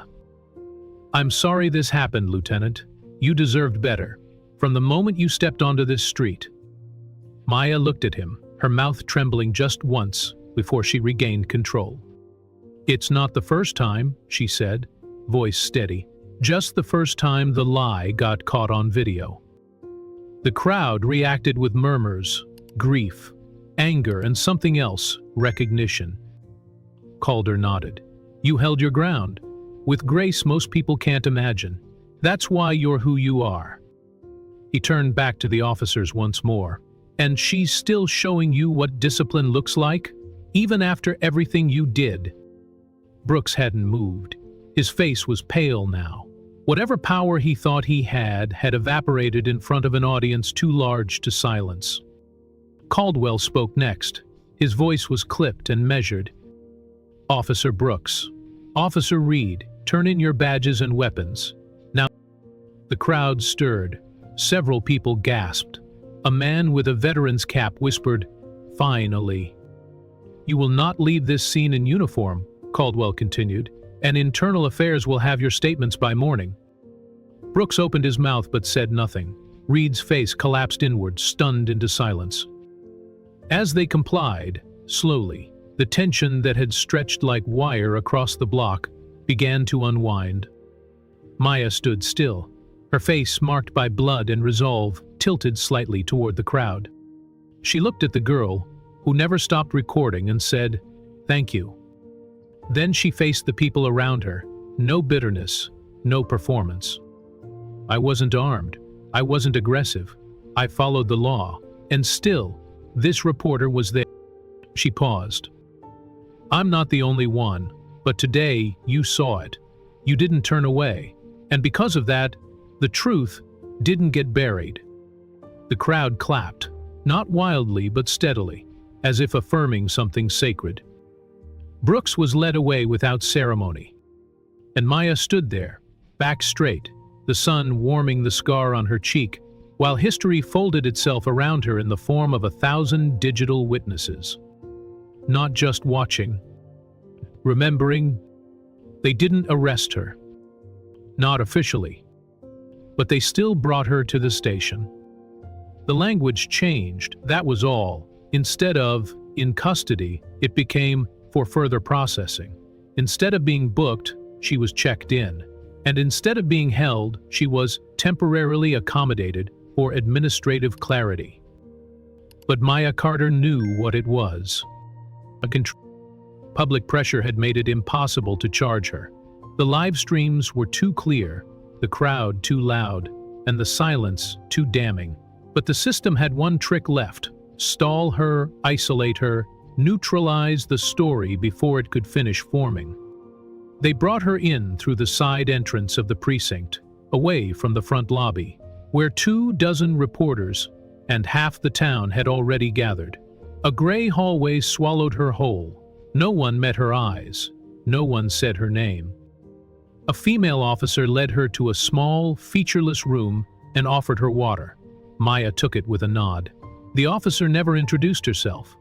"I'm sorry this happened, Lieutenant. You deserved better. From the moment you stepped onto this street." Maya looked at him, her mouth trembling just once before she regained control. "It's not the first time," she said, voice steady. "Just the first time the lie got caught on video." The crowd reacted with murmurs, grief, anger, and something else, recognition. Calder nodded. "You held your ground. With grace most people can't imagine. That's why you're who you are." He turned back to the officers once more. "And she's still showing you what discipline looks like, even after everything you did." Brooks hadn't moved. His face was pale now. Whatever power he thought he had evaporated in front of an audience too large to silence. Caldwell spoke next. His voice was clipped and measured. "Officer Brooks. Officer Reed, turn in your badges and weapons. Now." The crowd stirred. Several people gasped. A man with a veteran's cap whispered, "Finally." "You will not leave this scene in uniform," Caldwell continued, "and Internal Affairs will have your statements by morning." Brooks opened his mouth but said nothing. Reed's face collapsed inward, stunned into silence. As they complied, slowly, the tension that had stretched like wire across the block began to unwind. Maya stood still, her face marked by blood and resolve, tilted slightly toward the crowd. She looked at the girl, who never stopped recording, and said, "Thank you." Then she faced the people around her. No bitterness, no performance. "I wasn't armed. I wasn't aggressive. I followed the law. And still, this reporter was there." She paused. "I'm not the only one, but today you saw it. You didn't turn away. And because of that, the truth didn't get buried." The crowd clapped, not wildly but steadily. as if affirming something sacred. Brooks was led away without ceremony, and Maya stood there, back straight, the sun warming the scar on her cheek, while history folded itself around her in the form of 1,000 digital witnesses. Not just watching, remembering. They didn't arrest her. Not officially. But they still brought her to the station. The language changed, that was all. Instead of, in custody, it became, for further processing. Instead of being booked, she was checked in. And instead of being held, she was temporarily accommodated for administrative clarity. But Maya Carter knew what it was. Public pressure had made it impossible to charge her. The live streams were too clear, the crowd too loud, and the silence too damning. But the system had one trick left: stall her, isolate her, neutralize the story before it could finish forming. They brought her in through the side entrance of the precinct, away from the front lobby, where 24 reporters and half the town had already gathered. A gray hallway swallowed her whole. No one met her eyes. No one said her name. A female officer led her to a small, featureless room and offered her water. Maya took it with a nod. The officer never introduced herself.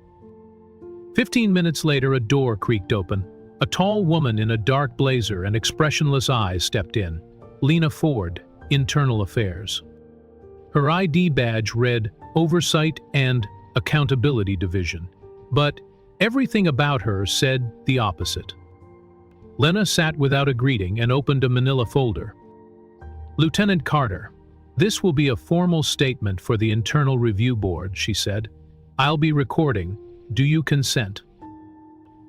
15 minutes later, a door creaked open. A tall woman in a dark blazer and expressionless eyes stepped in. Lena Ford, Internal Affairs. Her ID badge read Oversight and Accountability Division, but everything about her said the opposite. Lena sat without a greeting and opened a manila folder. "Lieutenant Carter, this will be a formal statement for the Internal Review Board," she said. "I'll be recording. Do you consent?"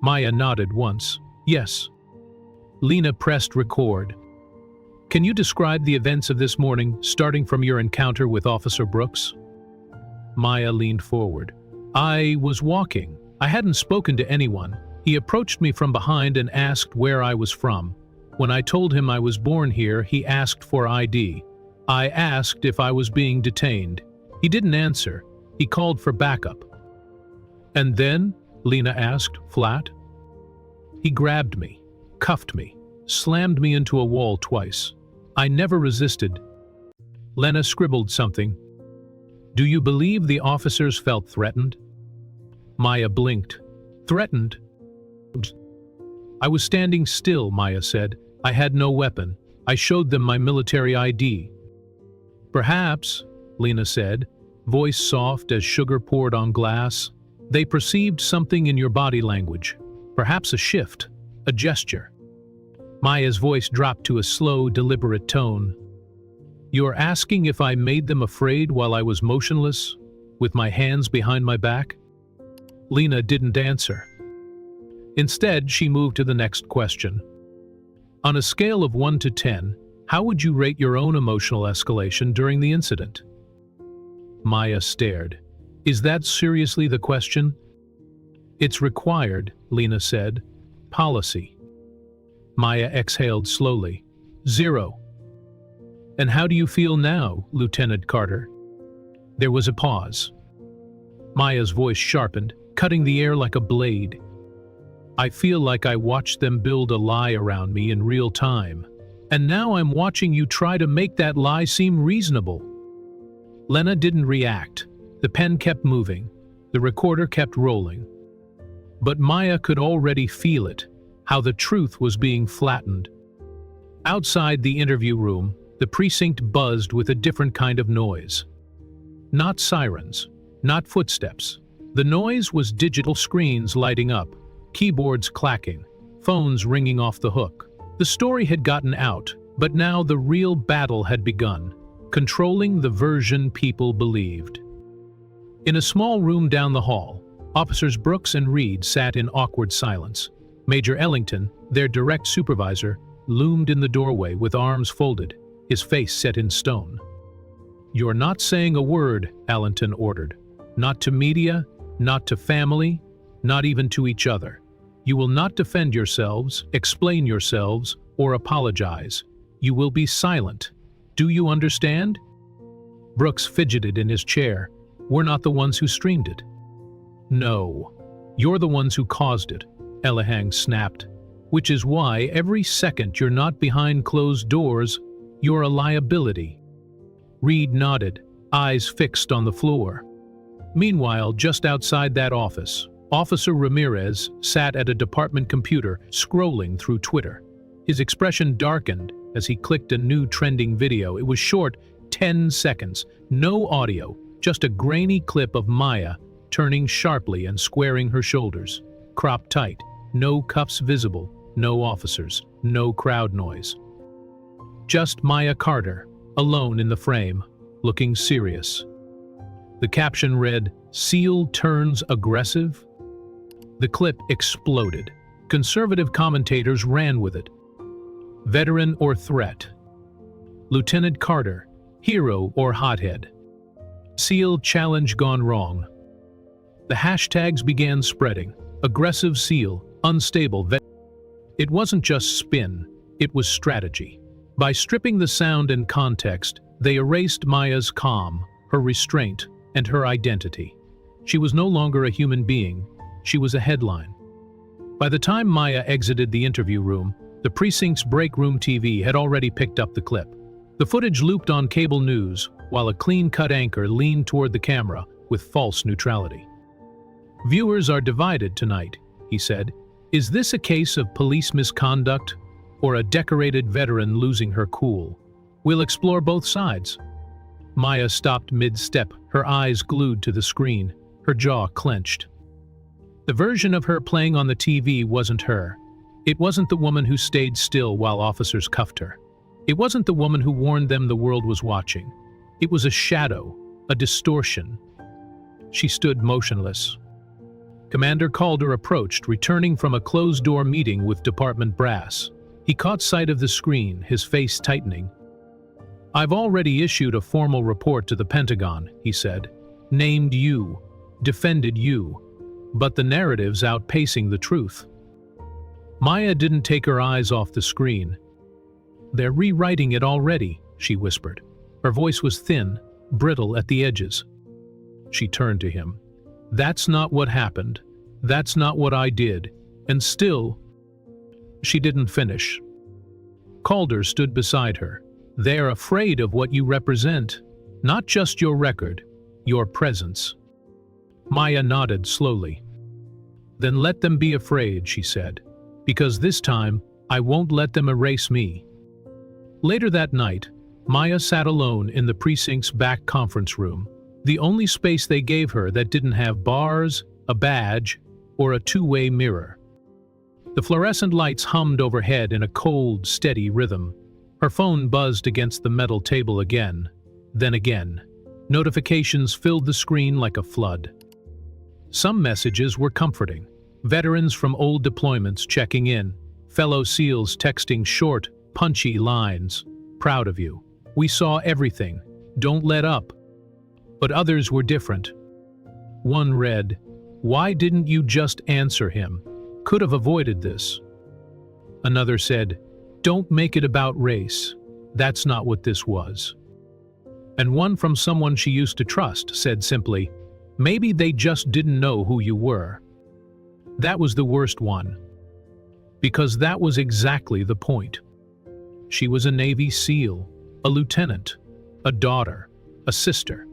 Maya nodded once. "Yes." Lena pressed record. "Can you describe the events of this morning, starting from your encounter with Officer Brooks?" Maya leaned forward. "I was walking. I hadn't spoken to anyone. He approached me from behind and asked where I was from. When I told him I was born here, he asked for ID. I asked if I was being detained. He didn't answer. He called for backup." "And then?" Lena asked, flat. "He grabbed me, cuffed me, slammed me into a wall twice. I never resisted." Lena scribbled something. "Do you believe the officers felt threatened?" Maya blinked. "Threatened?" "I was standing still," Maya said. "I had no weapon. I showed them my military ID." "Perhaps," Lena said, voice soft as sugar poured on glass, "they perceived something in your body language. Perhaps a shift, a gesture." Maya's voice dropped to a slow, deliberate tone. "You're asking if I made them afraid while I was motionless, with my hands behind my back?" Lena didn't answer. Instead, she moved to the next question. "On a scale of 1 to 10, how would you rate your own emotional escalation during the incident?" Maya stared. "Is that seriously the question?" "It's required," Lena said. "Policy." Maya exhaled slowly. 0. "And how do you feel now, Lieutenant Carter?" There was a pause. Maya's voice sharpened, cutting the air like a blade. "I feel like I watched them build a lie around me in real time. And now I'm watching you try to make that lie seem reasonable." Lena didn't react. The pen kept moving. The recorder kept rolling. But Maya could already feel it, how the truth was being flattened. Outside the interview room, the precinct buzzed with a different kind of noise. Not sirens, not footsteps. The noise was digital screens lighting up, keyboards clacking, phones ringing off the hook. The story had gotten out, but now the real battle had begun, controlling the version people believed. In a small room down the hall, Officers Brooks and Reed sat in awkward silence. Major Ellington, their direct supervisor, loomed in the doorway with arms folded, his face set in stone. "You're not saying a word," Ellington ordered. "Not to media, not to family, not even to each other. You will not defend yourselves, explain yourselves, or apologize. You will be silent. Do you understand?" Brooks fidgeted in his chair. "We're not the ones who streamed it." No. You're the ones who caused it, Elihang snapped. Which is why every second you're not behind closed doors, you're a liability. Reed nodded, eyes fixed on the floor. Meanwhile, just outside that office, Officer Ramirez sat at a department computer scrolling through Twitter. His expression darkened as he clicked a new trending video. It was short, 10 seconds, no audio, just a grainy clip of Maya turning sharply and squaring her shoulders. Cropped tight, no cuffs visible, no officers, no crowd noise. Just Maya Carter, alone in the frame, looking serious. The caption read, "Seal turns aggressive?" The clip exploded. Conservative commentators ran with it. Veteran or threat? Lieutenant Carter, hero or hothead? Seal challenge gone wrong. The hashtags began spreading. Aggressive Seal, unstable vet. It wasn't just spin, it was strategy. By stripping the sound and context, they erased Maya's calm, her restraint, and her identity. She was no longer a human being, she was a headline. By the time Maya exited the interview room, the precinct's break room TV had already picked up the clip. The footage looped on cable news, while a clean-cut anchor leaned toward the camera with false neutrality. "Viewers are divided tonight," he said. "Is this a case of police misconduct or a decorated veteran losing her cool? We'll explore both sides." Maya stopped mid-step, her eyes glued to the screen, her jaw clenched. The version of her playing on the TV wasn't her. It wasn't the woman who stayed still while officers cuffed her. It wasn't the woman who warned them the world was watching. It was a shadow, a distortion. She stood motionless. Commander Calder approached, returning from a closed-door meeting with department brass. He caught sight of the screen, his face tightening. "I've already issued a formal report to the Pentagon," he said. "Named you, defended you, but the narrative's outpacing the truth." Maya didn't take her eyes off the screen. "They're rewriting it already," she whispered. Her voice was thin, brittle at the edges. She turned to him. "That's not what happened. That's not what I did. And still..." She didn't finish. Calder stood beside her. "They're afraid of what you represent. Not just your record, your presence." Maya nodded slowly. "Then let them be afraid," she said. "Because this time, I won't let them erase me." Later that night, Maya sat alone in the precinct's back conference room, the only space they gave her that didn't have bars, a badge, or a two-way mirror. The fluorescent lights hummed overhead in a cold, steady rhythm. Her phone buzzed against the metal table again, then again. Notifications filled the screen like a flood. Some messages were comforting. Veterans from old deployments checking in, fellow SEALs texting short, punchy lines. "Proud of you. We saw everything. Don't let up." But others were different. One read, "Why didn't you just answer him? Could have avoided this." Another said, "Don't make it about race. That's not what this was." And one from someone she used to trust said simply, "Maybe they just didn't know who you were." That was the worst one. Because that was exactly the point. She was a Navy SEAL, a lieutenant, a daughter, a sister,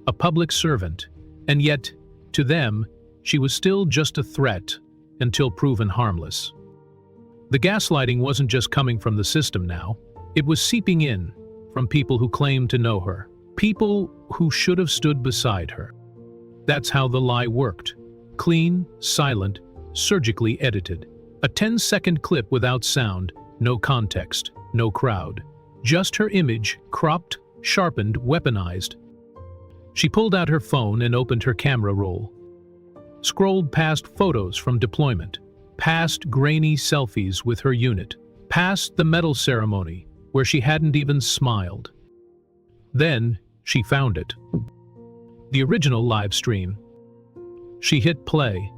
a public servant, and yet, to them, she was still just a threat until proven harmless. The gaslighting wasn't just coming from the system now. It was seeping in from people who claimed to know her, people who should have stood beside her. That's how the lie worked. Clean, silent, surgically edited. A 10-second clip without sound, no context, no crowd. Just her image, cropped, sharpened, weaponized. She pulled out her phone and opened her camera roll. Scrolled past photos from deployment, past grainy selfies with her unit, past the medal ceremony where she hadn't even smiled. Then she found it. The original live stream. She hit play.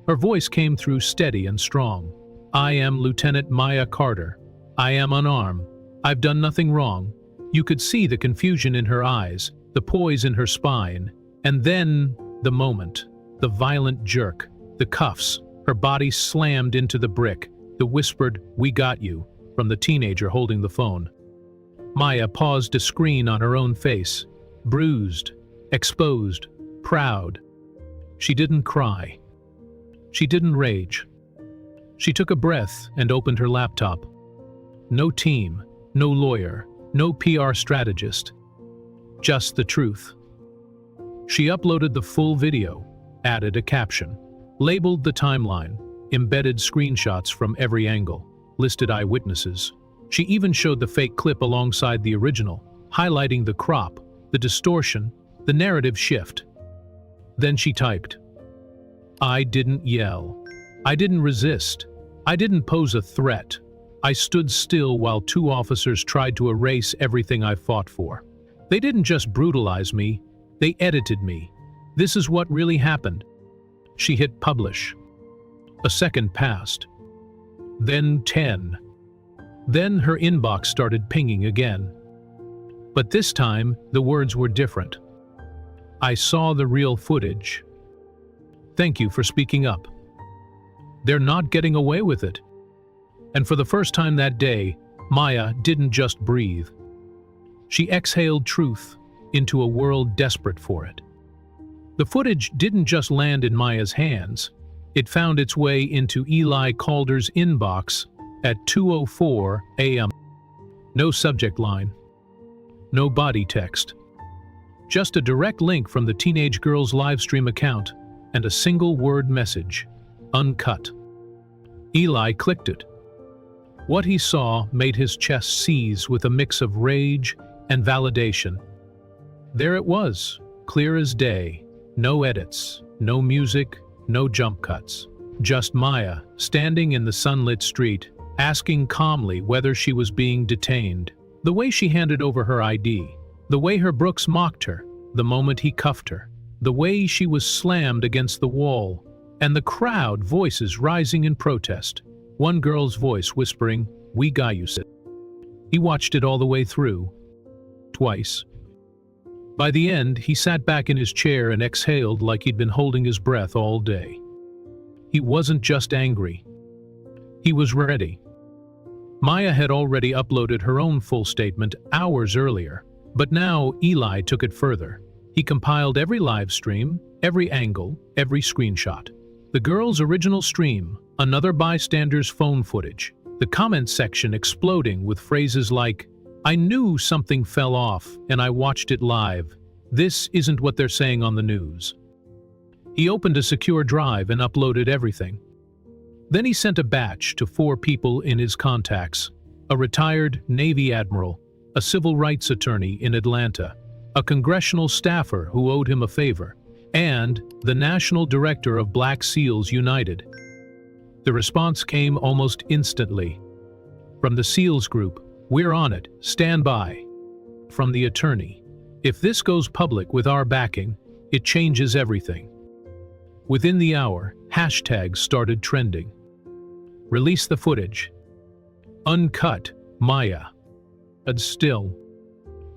Her voice came through steady and strong. "I am Lieutenant Maya Carter. I am unarmed. I've done nothing wrong." You could see the confusion in her eyes, the poise in her spine, and then the moment. the violent jerk, the cuffs, her body slammed into the brick, the whispered, "We got you," from the teenager holding the phone. Maya paused to screen on her own face, bruised, exposed, proud. She didn't cry. She didn't rage. She took a breath and opened her laptop. No team, no lawyer, no PR strategist. Just the truth. She uploaded the full video, added a caption, labeled the timeline, embedded screenshots from every angle, listed eyewitnesses. She even showed the fake clip alongside the original, highlighting the crop, the distortion, the narrative shift. Then she typed, "I didn't yell. I didn't resist. I didn't pose a threat. I stood still while two officers tried to erase everything I fought for. They didn't just brutalize me, they edited me. This is what really happened." She hit publish. A second passed. Then 10. Then her inbox started pinging again. But this time, the words were different. "I saw the real footage. Thank you for speaking up. They're not getting away with it." And for the first time that day, Maya didn't just breathe. She exhaled truth into a world desperate for it. The footage didn't just land in Maya's hands. It found its way into Eli Calder's inbox at 2:04 a.m. No subject line. No body text. Just a direct link from the teenage girl's livestream account and a single word message, "Uncut." Eli clicked it. What he saw made his chest seize with a mix of rage and validation. There it was, clear as day. No edits, no music, no jump cuts. Just Maya, standing in the sunlit street, asking calmly whether she was being detained. The way she handed over her ID, the way her Brooks mocked her, the moment he cuffed her, the way she was slammed against the wall, and the crowd voices rising in protest. One girl's voice whispering, "We got you, Sid." He watched it all the way through. Twice. By the end, he sat back in his chair and exhaled like he'd been holding his breath all day. He wasn't just angry. He was ready. Maya had already uploaded her own full statement hours earlier, but now Eli took it further. He compiled every live stream, every angle, every screenshot. The girl's original stream, another bystander's phone footage, the comment section exploding with phrases like, "I knew something fell off and I watched it live. This isn't what they're saying on the news." He opened a secure drive and uploaded everything. Then he sent a batch to 4 people in his contacts: a retired Navy admiral, a civil rights attorney in Atlanta, a congressional staffer who owed him a favor, and the national director of Black SEALs United. The response came almost instantly. From the SEALs group, "We're on it, stand by." From the attorney, "If this goes public with our backing, it changes everything." Within the hour, hashtags started trending. "Release the footage." "Uncut Maya." "And still."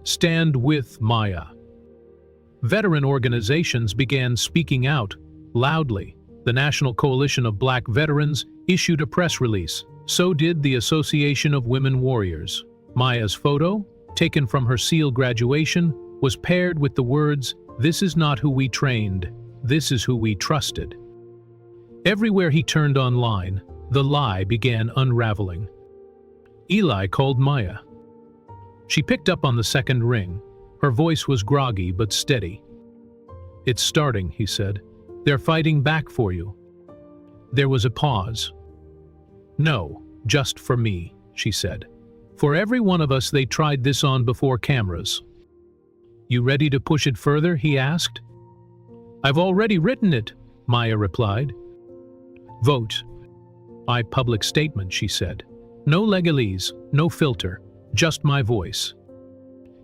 "Stand with Maya." Veteran organizations began speaking out, loudly. The National Coalition of Black Veterans issued a press release. So did the Association of Women Warriors. Maya's photo, taken from her SEAL graduation, was paired with the words, "This is not who we trained, this is who we trusted." Everywhere he turned online, the lie began unraveling. Eli called Maya. She picked up on the second ring. Her voice was groggy but steady. "It's starting," he said. "They're fighting back for you." There was a pause. "No, just for me," she said. "For every one of us they tried this on before cameras." "You ready to push it further?" he asked. "I've already written it," Maya replied. "Vote." "My public statement," she said. "No legalese, no filter, just my voice."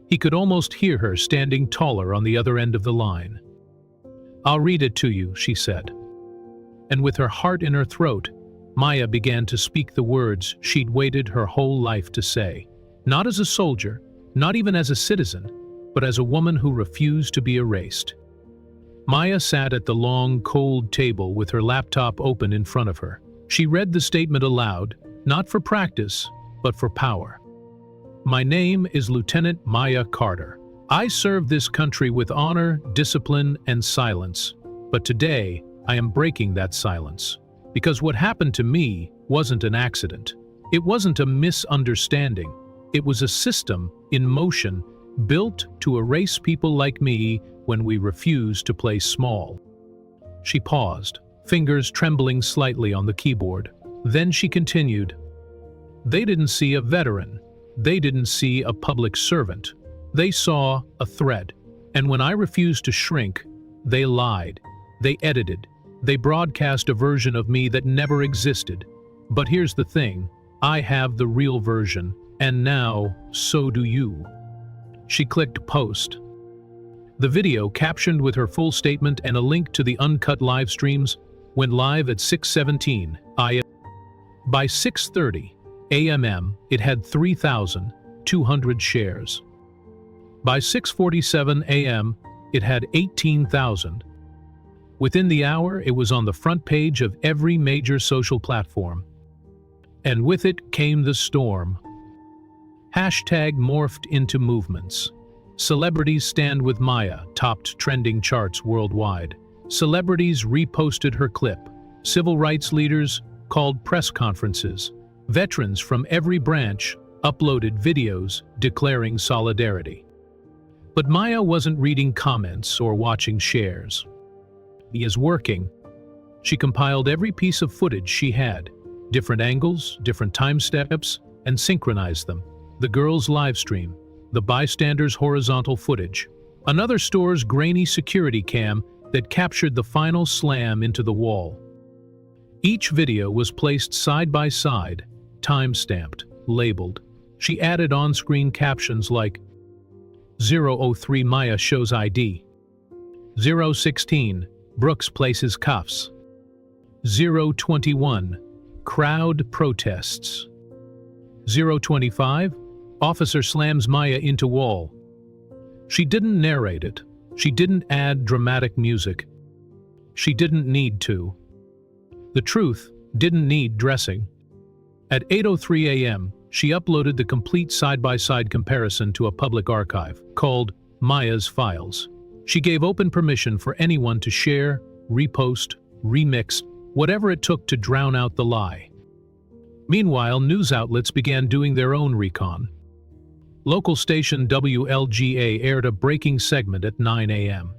He could almost hear her standing taller on the other end of the line. "I'll read it to you," she said. And with her heart in her throat, Maya began to speak the words she'd waited her whole life to say. Not as a soldier, not even as a citizen, but as a woman who refused to be erased. Maya sat at the long, cold table with her laptop open in front of her. She read the statement aloud, not for practice, but for power. My name is Lieutenant Maya Carter. I serve this country with honor, discipline, and silence. But today, I am breaking that silence. Because what happened to me wasn't an accident. It wasn't a misunderstanding. It was a system in motion, built to erase people like me when we refuse to play small. She paused, fingers trembling slightly on the keyboard. Then she continued. They didn't see a veteran. They didn't see a public servant. They saw a threat. And when I refused to shrink, they lied. They edited. They broadcast a version of me that never existed. But here's the thing. I have the real version. And now, so do you. She clicked post. The video, captioned with her full statement and a link to the uncut live streams, went live at 6:17 a.m. By 6:30 a.m. it had 3,200 shares. By 6:47 a.m. it had 18,000. Within the hour, it was on the front page of every major social platform. And with it came the storm. Hashtag morphed into movements. Celebrities stand with Maya topped trending charts worldwide. Celebrities reposted her clip. Civil rights leaders called press conferences. Veterans from every branch uploaded videos declaring solidarity. But Maya wasn't reading comments or watching shares. She is working. She compiled every piece of footage she had, different angles, different time steps, and synchronized them. The girl's live stream, the bystander's horizontal footage, another store's grainy security cam that captured the final slam into the wall. Each video was placed side by side, time-stamped, labeled. She added on-screen captions like 003 Maya shows ID, 016 Brooks places cuffs, 021 crowd protests, 025 officer slams Maya into wall. She didn't narrate it. She didn't add dramatic music. She didn't need to. The truth didn't need dressing. At 8:03 a.m., she uploaded the complete side-by-side comparison to a public archive called Maya's Files. She gave open permission for anyone to share, repost, remix, whatever it took to drown out the lie. Meanwhile, news outlets began doing their own recon. Local station WLGA aired a breaking segment at 9 a.m.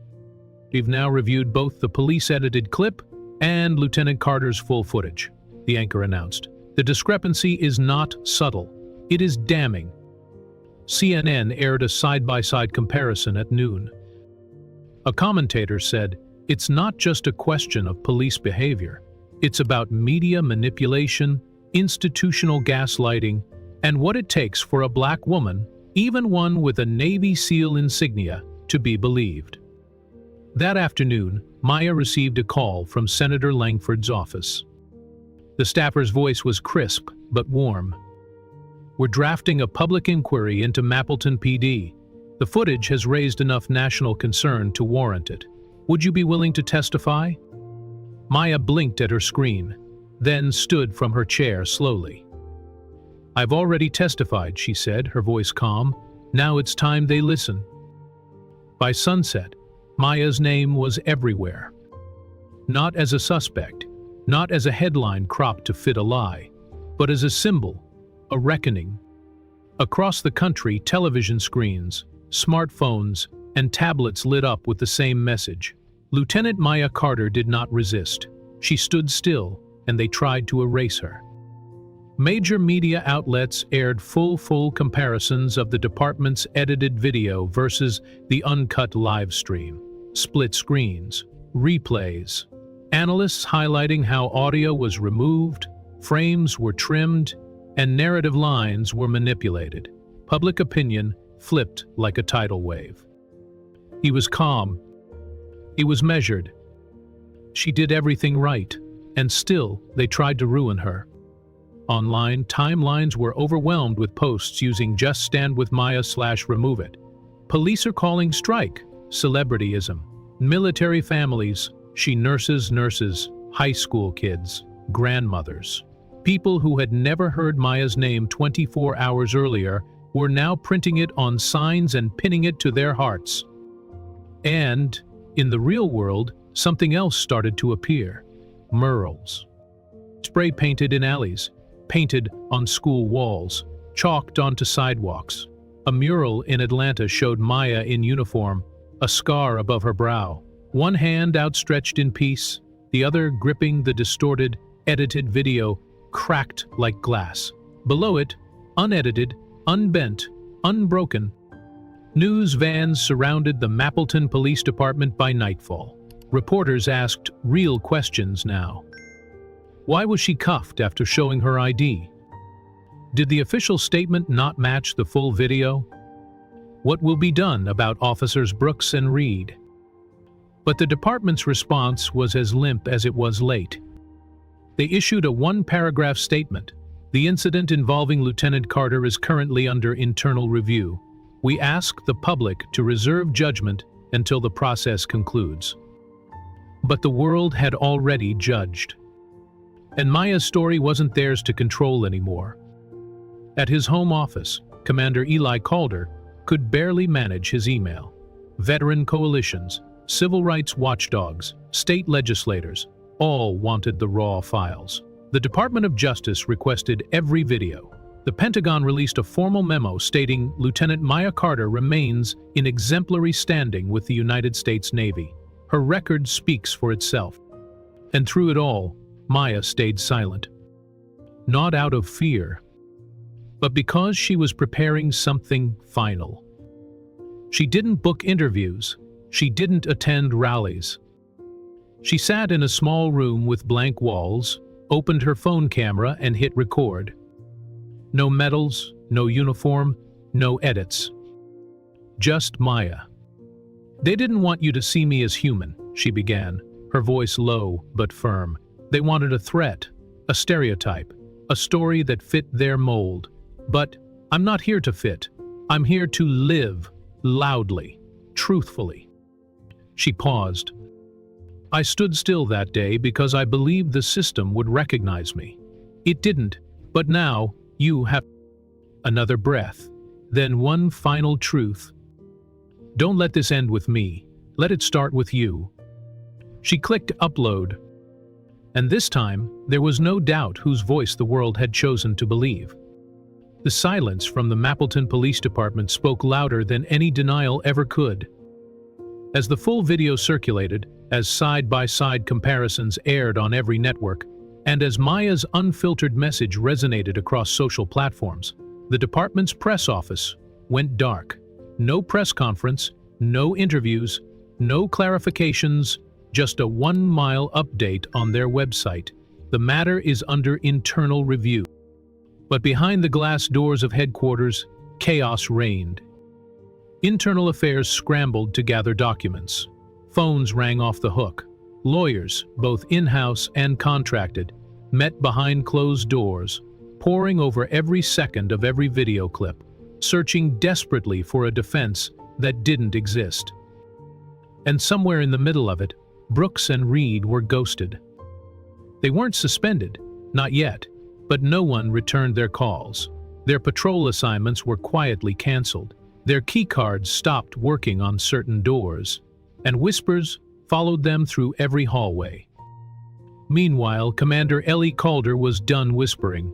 We've now reviewed both the police-edited clip and Lieutenant Carter's full footage, the anchor announced. The discrepancy is not subtle. It is damning. CNN aired a side-by-side comparison at noon. A commentator said, "It's not just a question of police behavior. It's about media manipulation, institutional gaslighting, and what it takes for a black woman, even one with a Navy SEAL insignia, to be believed." That afternoon, Maya received a call from Senator Langford's office. The staffer's voice was crisp but warm. "We're drafting a public inquiry into Mapleton PD. The footage has raised enough national concern to warrant it. Would you be willing to testify?" Maya blinked at her screen, then stood from her chair slowly. "I've already testified," she said, her voice calm. "Now it's time they listen." By sunset, Maya's name was everywhere. Not as a suspect, not as a headline cropped to fit a lie, but as a symbol, a reckoning. Across the country, television screens, smartphones, and tablets lit up with the same message. Lieutenant Maya Carter did not resist. She stood still, and they tried to erase her. Major media outlets aired full comparisons of the department's edited video versus the uncut live stream. Split screens, replays, analysts highlighting how audio was removed, frames were trimmed, and narrative lines were manipulated. Public opinion flipped like a tidal wave. He was calm. He was measured. She did everything right, and still they tried to ruin her. Online, timelines were overwhelmed with posts using "Just Stand with Maya" /remove it. Police are calling strike, celebrityism, Military families, she nurses, high school kids, grandmothers. People who had never heard Maya's name 24 hours earlier were now printing it on signs and pinning it to their hearts. And, in the real world, something else started to appear. Murals. Spray painted in alleys, painted on school walls, chalked onto sidewalks. A mural in Atlanta showed Maya in uniform, a scar above her brow, one hand outstretched in peace, the other gripping the distorted, edited video, cracked like glass. Below it, unedited, unbent, unbroken, news vans surrounded the Mapleton Police Department by nightfall. Reporters asked real questions now. Why was she cuffed after showing her ID? Did the official statement not match the full video? What will be done about Officers Brooks and Reed? But the department's response was as limp as it was late. They issued a one-paragraph statement. The incident involving Lieutenant Carter is currently under internal review. We ask the public to reserve judgment until the process concludes. But the world had already judged. And Maya's story wasn't theirs to control anymore. At his home office, Commander Eli Calder could barely manage his email. Veteran coalitions, civil rights watchdogs, state legislators, all wanted the raw files. The Department of Justice requested every video. The Pentagon released a formal memo stating Lieutenant Maya Carter remains in exemplary standing with the United States Navy. Her record speaks for itself. And through it all, Maya stayed silent. Not out of fear, but because she was preparing something final. She didn't book interviews. She didn't attend rallies. She sat in a small room with blank walls, opened her phone camera and hit record. No medals, no uniform, no edits. Just Maya. They didn't want you to see me as human, she began, her voice low but firm. They wanted a threat, a stereotype, a story that fit their mold. But I'm not here to fit. I'm here to live, loudly, truthfully. She paused. I stood still that day because I believed the system would recognize me. It didn't, but now you have another breath, then one final truth. Don't let this end with me. Let it start with you. She clicked upload. And this time, there was no doubt whose voice the world had chosen to believe. The silence from the Mapleton Police Department spoke louder than any denial ever could. As the full video circulated, as side-by-side comparisons aired on every network, and as Maya's unfiltered message resonated across social platforms, the department's press office went dark. No press conference, no interviews, no clarifications, just a 1-mile update on their website. The matter is under internal review. But behind the glass doors of headquarters, chaos reigned. Internal affairs scrambled to gather documents. Phones rang off the hook. Lawyers, both in-house and contracted, met behind closed doors, poring over every second of every video clip, searching desperately for a defense that didn't exist. And somewhere in the middle of it, Brooks and Reed were ghosted. They weren't suspended, not yet, but no one returned their calls. Their patrol assignments were quietly canceled. Their keycards stopped working on certain doors, and whispers followed them through every hallway. Meanwhile, Commander Eli Calder was done whispering.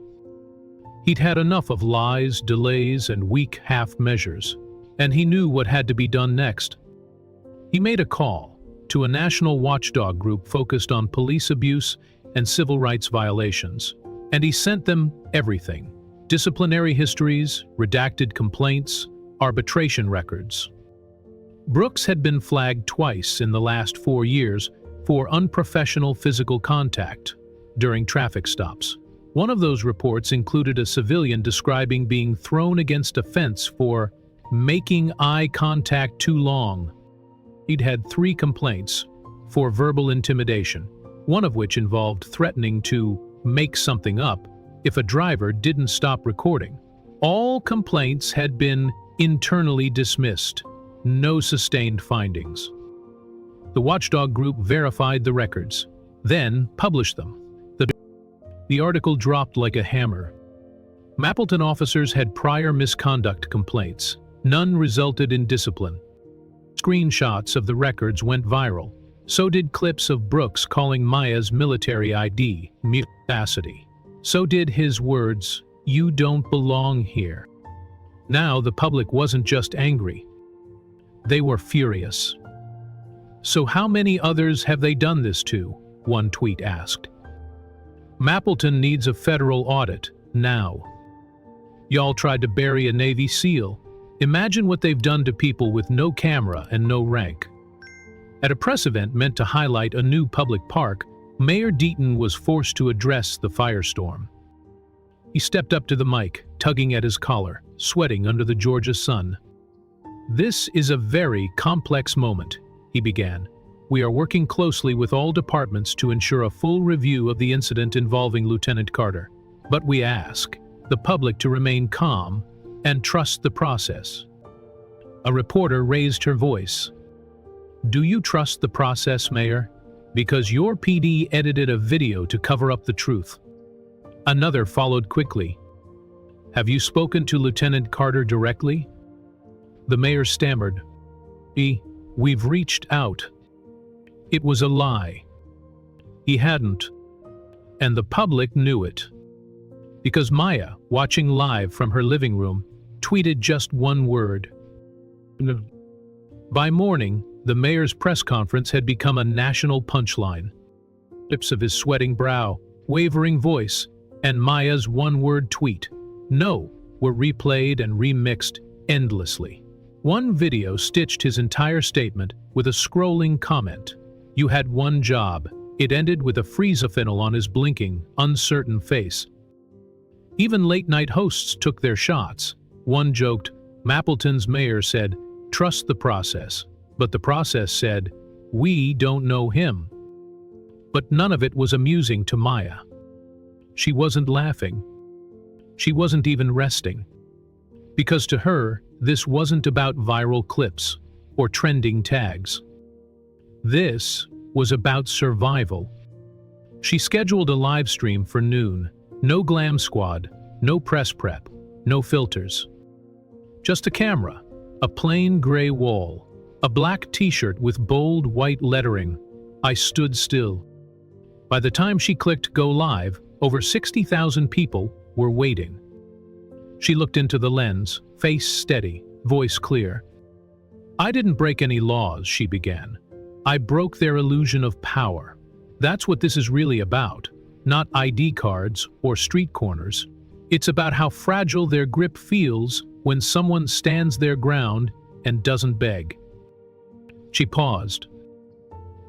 He'd had enough of lies, delays, and weak half measures, and he knew what had to be done next. He made a call to a national watchdog group focused on police abuse and civil rights violations, and he sent them everything: disciplinary histories, redacted complaints, arbitration records. Brooks had been flagged twice in the last 4 years for unprofessional physical contact during traffic stops. One of those reports included a civilian describing being thrown against a fence for making eye contact too long. He'd had 3 complaints for verbal intimidation, one of which involved threatening to make something up if a driver didn't stop recording. All complaints had been internally dismissed. No sustained findings. The watchdog group verified the records, then published them. The article dropped like a hammer. Mapleton officers had prior misconduct complaints. None resulted in discipline. Screenshots of the records went viral. So did clips of Brooks calling Maya's military ID mutacity. So did his words, "You don't belong here." Now the public wasn't just angry. They were furious. "So how many others have they done this to?" one tweet asked. "Mapleton needs a federal audit, now. Y'all tried to bury a Navy SEAL. Imagine what they've done to people with no camera and no rank." At a press event meant to highlight a new public park, Mayor Deaton was forced to address the firestorm. He stepped up to the mic, tugging at his collar, sweating under the Georgia sun. "This is a very complex moment," he began. "We are working closely with all departments to ensure a full review of the incident involving Lieutenant Carter. But we ask the public to remain calm and trust the process." A reporter raised her voice. "Do you trust the process, Mayor? Because your PD edited a video to cover up the truth." Another followed quickly. "Have you spoken to Lieutenant Carter directly?" The mayor stammered. We've reached out." It was a lie. He hadn't. And the public knew it. Because Maya, watching live from her living room, tweeted just one word. By morning, the mayor's press conference had become a national punchline. Lips of his sweating brow, wavering voice, and Maya's one-word tweet, "No," were replayed and remixed endlessly. One video stitched his entire statement with a scrolling comment. "You had one job." It ended with a freeze-a-finnle on his blinking, uncertain face. Even late-night hosts took their shots. One joked, "Mapleton's mayor said, 'Trust the process.' But the process said, 'We don't know him.'" But none of it was amusing to Maya. She wasn't laughing. She wasn't even resting. Because to her, this wasn't about viral clips or trending tags. This was about survival. She scheduled a live stream for noon. No glam squad, no press prep, no filters. Just a camera, a plain gray wall, a black t-shirt with bold white lettering. "I stood still." By the time she clicked go live, over 60,000 people were waiting. She looked into the lens, face steady, voice clear. "I didn't break any laws," she began. "I broke their illusion of power. That's what this is really about. Not ID cards or street corners. It's about how fragile their grip feels when someone stands their ground and doesn't beg." She paused.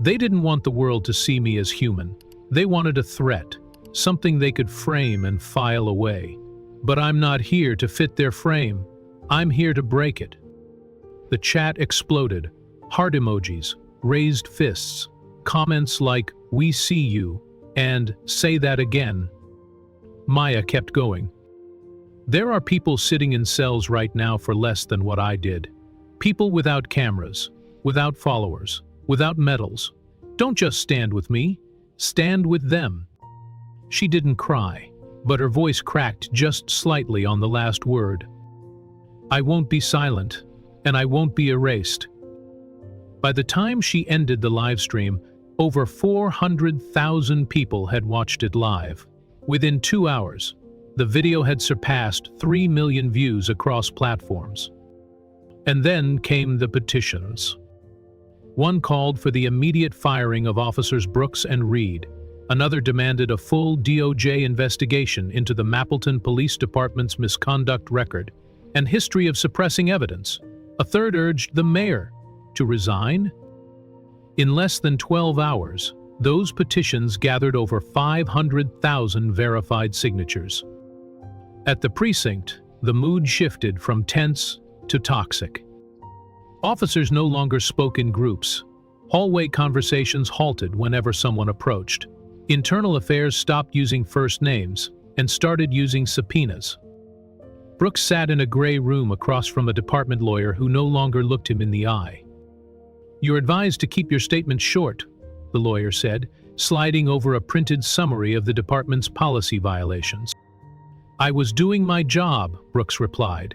"They didn't want the world to see me as human. They wanted a threat, something they could frame and file away. But I'm not here to fit their frame. I'm here to break it." The chat exploded. Heart emojis, raised fists, comments like, "We see you," and "Say that again." Maya kept going. "There are people sitting in cells right now for less than what I did. People without cameras, without followers, without medals. Don't just stand with me, stand with them." She didn't cry, but her voice cracked just slightly on the last word. "I won't be silent, and I won't be erased." By the time she ended the live stream, over 400,000 people had watched it live. Within 2 hours, the video had surpassed 3 million views across platforms. And then came the petitions. One called for the immediate firing of Officers Brooks and Reed. Another demanded a full DOJ investigation into the Mapleton Police Department's misconduct record and history of suppressing evidence. A third urged the mayor to resign. In less than 12 hours, those petitions gathered over 500,000 verified signatures. At the precinct, the mood shifted from tense to toxic. Officers no longer spoke in groups. Hallway conversations halted whenever someone approached. Internal Affairs stopped using first names and started using subpoenas. Brooks sat in a gray room across from a department lawyer who no longer looked him in the eye. "You're advised to keep your statement short," the lawyer said, sliding over a printed summary of the department's policy violations. "I was doing my job," Brooks replied,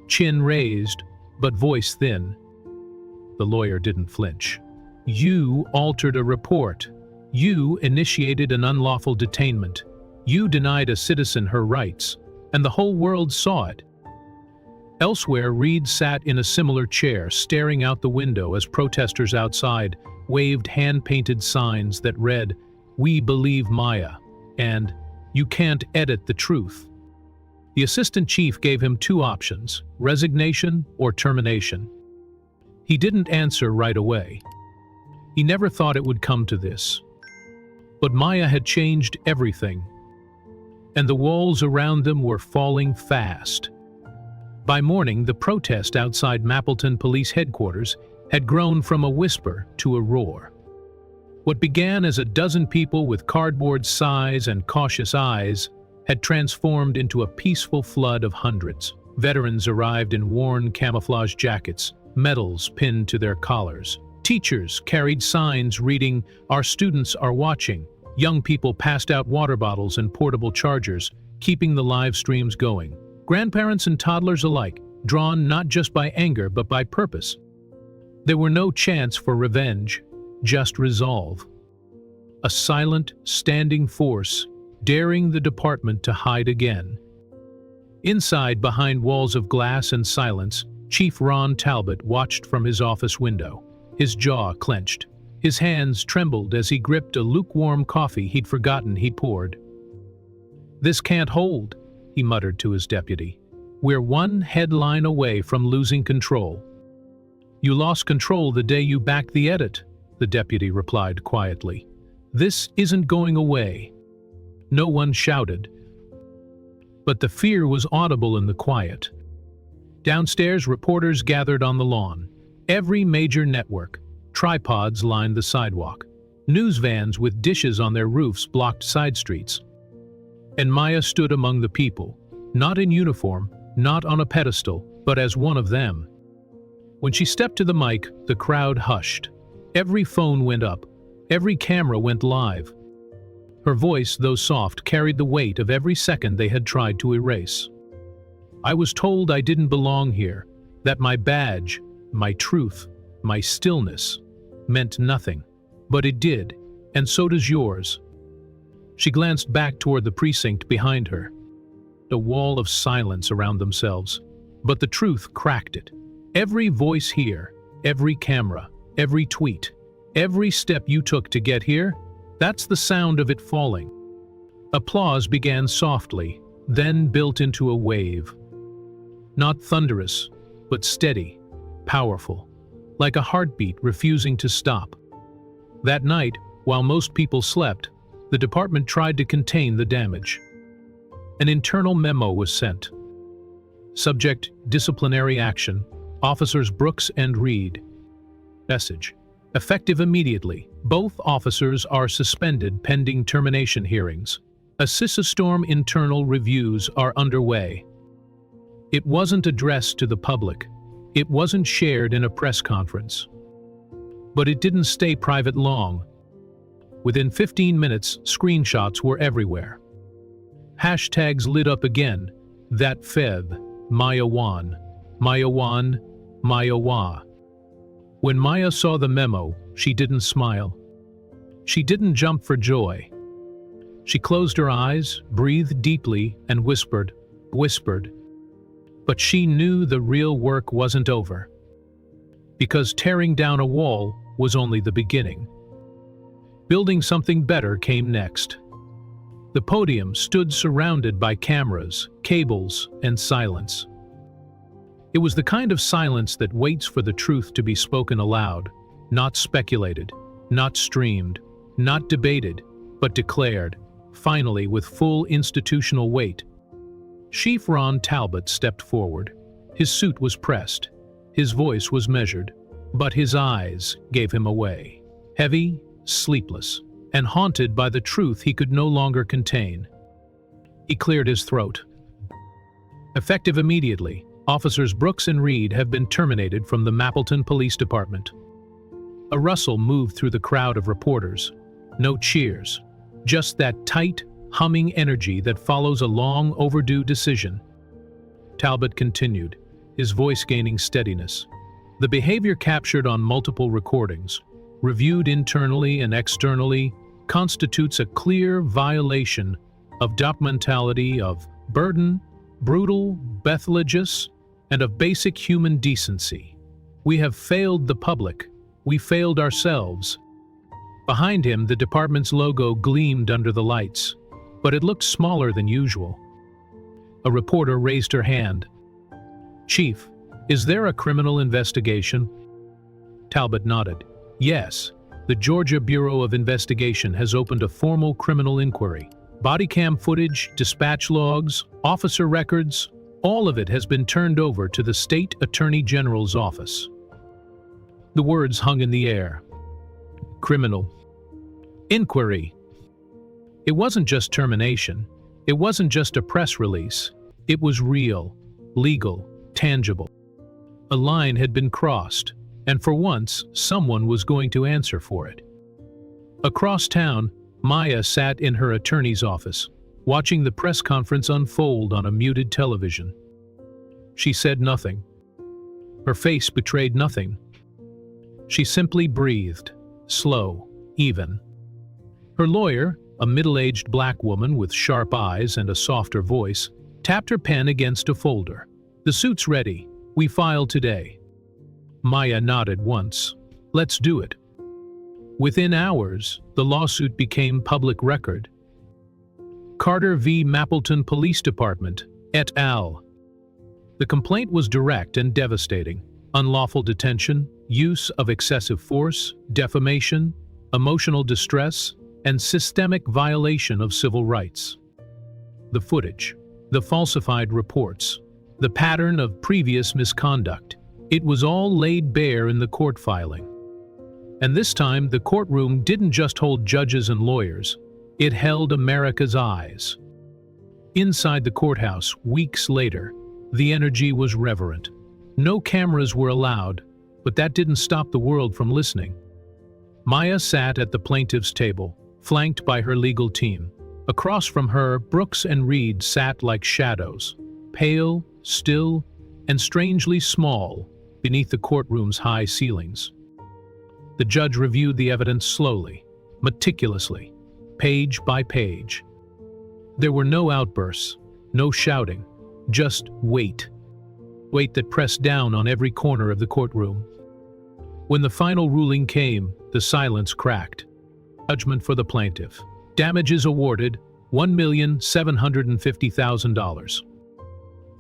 chin raised, but voice thin. The lawyer didn't flinch. "You altered a report. You initiated an unlawful detainment. You denied a citizen her rights, and the whole world saw it." Elsewhere, Reed sat in a similar chair, staring out the window as protesters outside waved hand-painted signs that read, "We believe Maya," and "You can't edit the truth." The assistant chief gave him two options: resignation or termination. He didn't answer right away. He never thought it would come to this. But Maya had changed everything, and the walls around them were falling fast. By morning, the protest outside Mapleton Police Headquarters had grown from a whisper to a roar. What began as a dozen people with cardboard sighs and cautious eyes had transformed into a peaceful flood of hundreds. Veterans arrived in worn camouflage jackets, medals pinned to their collars. Teachers carried signs reading, "Our students are watching." Young people passed out water bottles and portable chargers, keeping the live streams going. Grandparents and toddlers alike, drawn not just by anger but by purpose. There were no chants for revenge, just resolve. A silent, standing force, daring the department to hide again. Inside, behind walls of glass and silence, Chief Ron Talbot watched from his office window. His jaw clenched. His hands trembled as he gripped a lukewarm coffee he'd forgotten he'd poured. "This can't hold," he muttered to his deputy. "We're one headline away from losing control." "You lost control the day you backed the edit," the deputy replied quietly. "This isn't going away." No one shouted, but the fear was audible in the quiet. Downstairs, reporters gathered on the lawn. Every major network. Tripods lined the sidewalk. News vans with dishes on their roofs blocked side streets. And Maya stood among the people, not in uniform, not on a pedestal, but as one of them. When she stepped to the mic, the crowd hushed. Every phone went up. Every camera went live. Her voice, though soft, carried the weight of every second they had tried to erase. "I was told I didn't belong here, that my badge, my truth, my stillness meant nothing. But it did, and so does yours." She glanced back toward the precinct behind her. A wall of silence around themselves. But the truth cracked it. Every voice here, every camera, every tweet, every step you took to get here, that's the sound of it falling. Applause began softly, then built into a wave. Not thunderous, but steady, powerful, like a heartbeat refusing to stop. That night, while most people slept, the department tried to contain the damage. An internal memo was sent. Subject: disciplinary action. Officers Brooks and Reed. Message: effective immediately. Both officers are suspended pending termination hearings. A Storm internal reviews are underway. It wasn't addressed to the public. It wasn't shared in a press conference. But it didn't stay private long. Within 15 minutes, screenshots were everywhere. Hashtags lit up again. That Feb, Maya Wan, Maya Wan, Maya Wa. When Maya saw the memo, she didn't smile. She didn't jump for joy. She closed her eyes, breathed deeply, and whispered. But she knew the real work wasn't over. Because tearing down a wall was only the beginning. Building something better came next. The podium stood surrounded by cameras, cables, and silence. It was the kind of silence that waits for the truth to be spoken aloud, not speculated, not streamed, not debated, but declared, finally with full institutional weight. Chief Ron Talbot stepped forward. His suit was pressed. His voice was measured. But his eyes gave him away. Heavy, sleepless, and haunted by the truth he could no longer contain. He cleared his throat. Effective immediately, Officers Brooks and Reed have been terminated from the Mapleton Police Department. A rustle moved through the crowd of reporters. No cheers, just that tight, humming energy that follows a long overdue decision. Talbot continued, his voice gaining steadiness. The behavior captured on multiple recordings, reviewed internally and externally, constitutes a clear violation of documentality, of burden, brutal, bethelagious, and of basic human decency. We have failed the public. We failed ourselves. Behind him, the department's logo gleamed under the lights, but it looked smaller than usual. A reporter raised her hand. "Chief, is there a criminal investigation?" Talbot nodded. "Yes, the Georgia Bureau of Investigation has opened a formal criminal inquiry. Body cam footage, dispatch logs, officer records, all of it has been turned over to the State Attorney General's office." The words hung in the air. Criminal inquiry. It wasn't just termination. It wasn't just a press release. It was real, legal, tangible. A line had been crossed, and for once, someone was going to answer for it. Across town, Maya sat in her attorney's office, watching the press conference unfold on a muted television. She said nothing. Her face betrayed nothing. She simply breathed, slow, even. Her lawyer, a middle-aged black woman with sharp eyes and a softer voice, tapped her pen against a folder. "The suit's ready. We file today." Maya nodded once. "Let's do it." Within hours, the lawsuit became public record. Carter v. Mapleton Police Department, et al. The complaint was direct and devastating. Unlawful detention, use of excessive force, defamation, emotional distress, and systemic violation of civil rights. The footage, the falsified reports, the pattern of previous misconduct, it was all laid bare in the court filing. And this time, the courtroom didn't just hold judges and lawyers, it held America's eyes. Inside the courthouse, weeks later, the energy was reverent. No cameras were allowed, but that didn't stop the world from listening. Maya sat at the plaintiff's table, flanked by her legal team. Across from her, Brooks and Reed sat like shadows, pale, still, and strangely small beneath the courtroom's high ceilings. The judge reviewed the evidence slowly, meticulously, page by page. There were no outbursts, no shouting, just weight. Weight that pressed down on every corner of the courtroom. When the final ruling came, the silence cracked. Judgment for the plaintiff. Damages awarded, $1,750,000.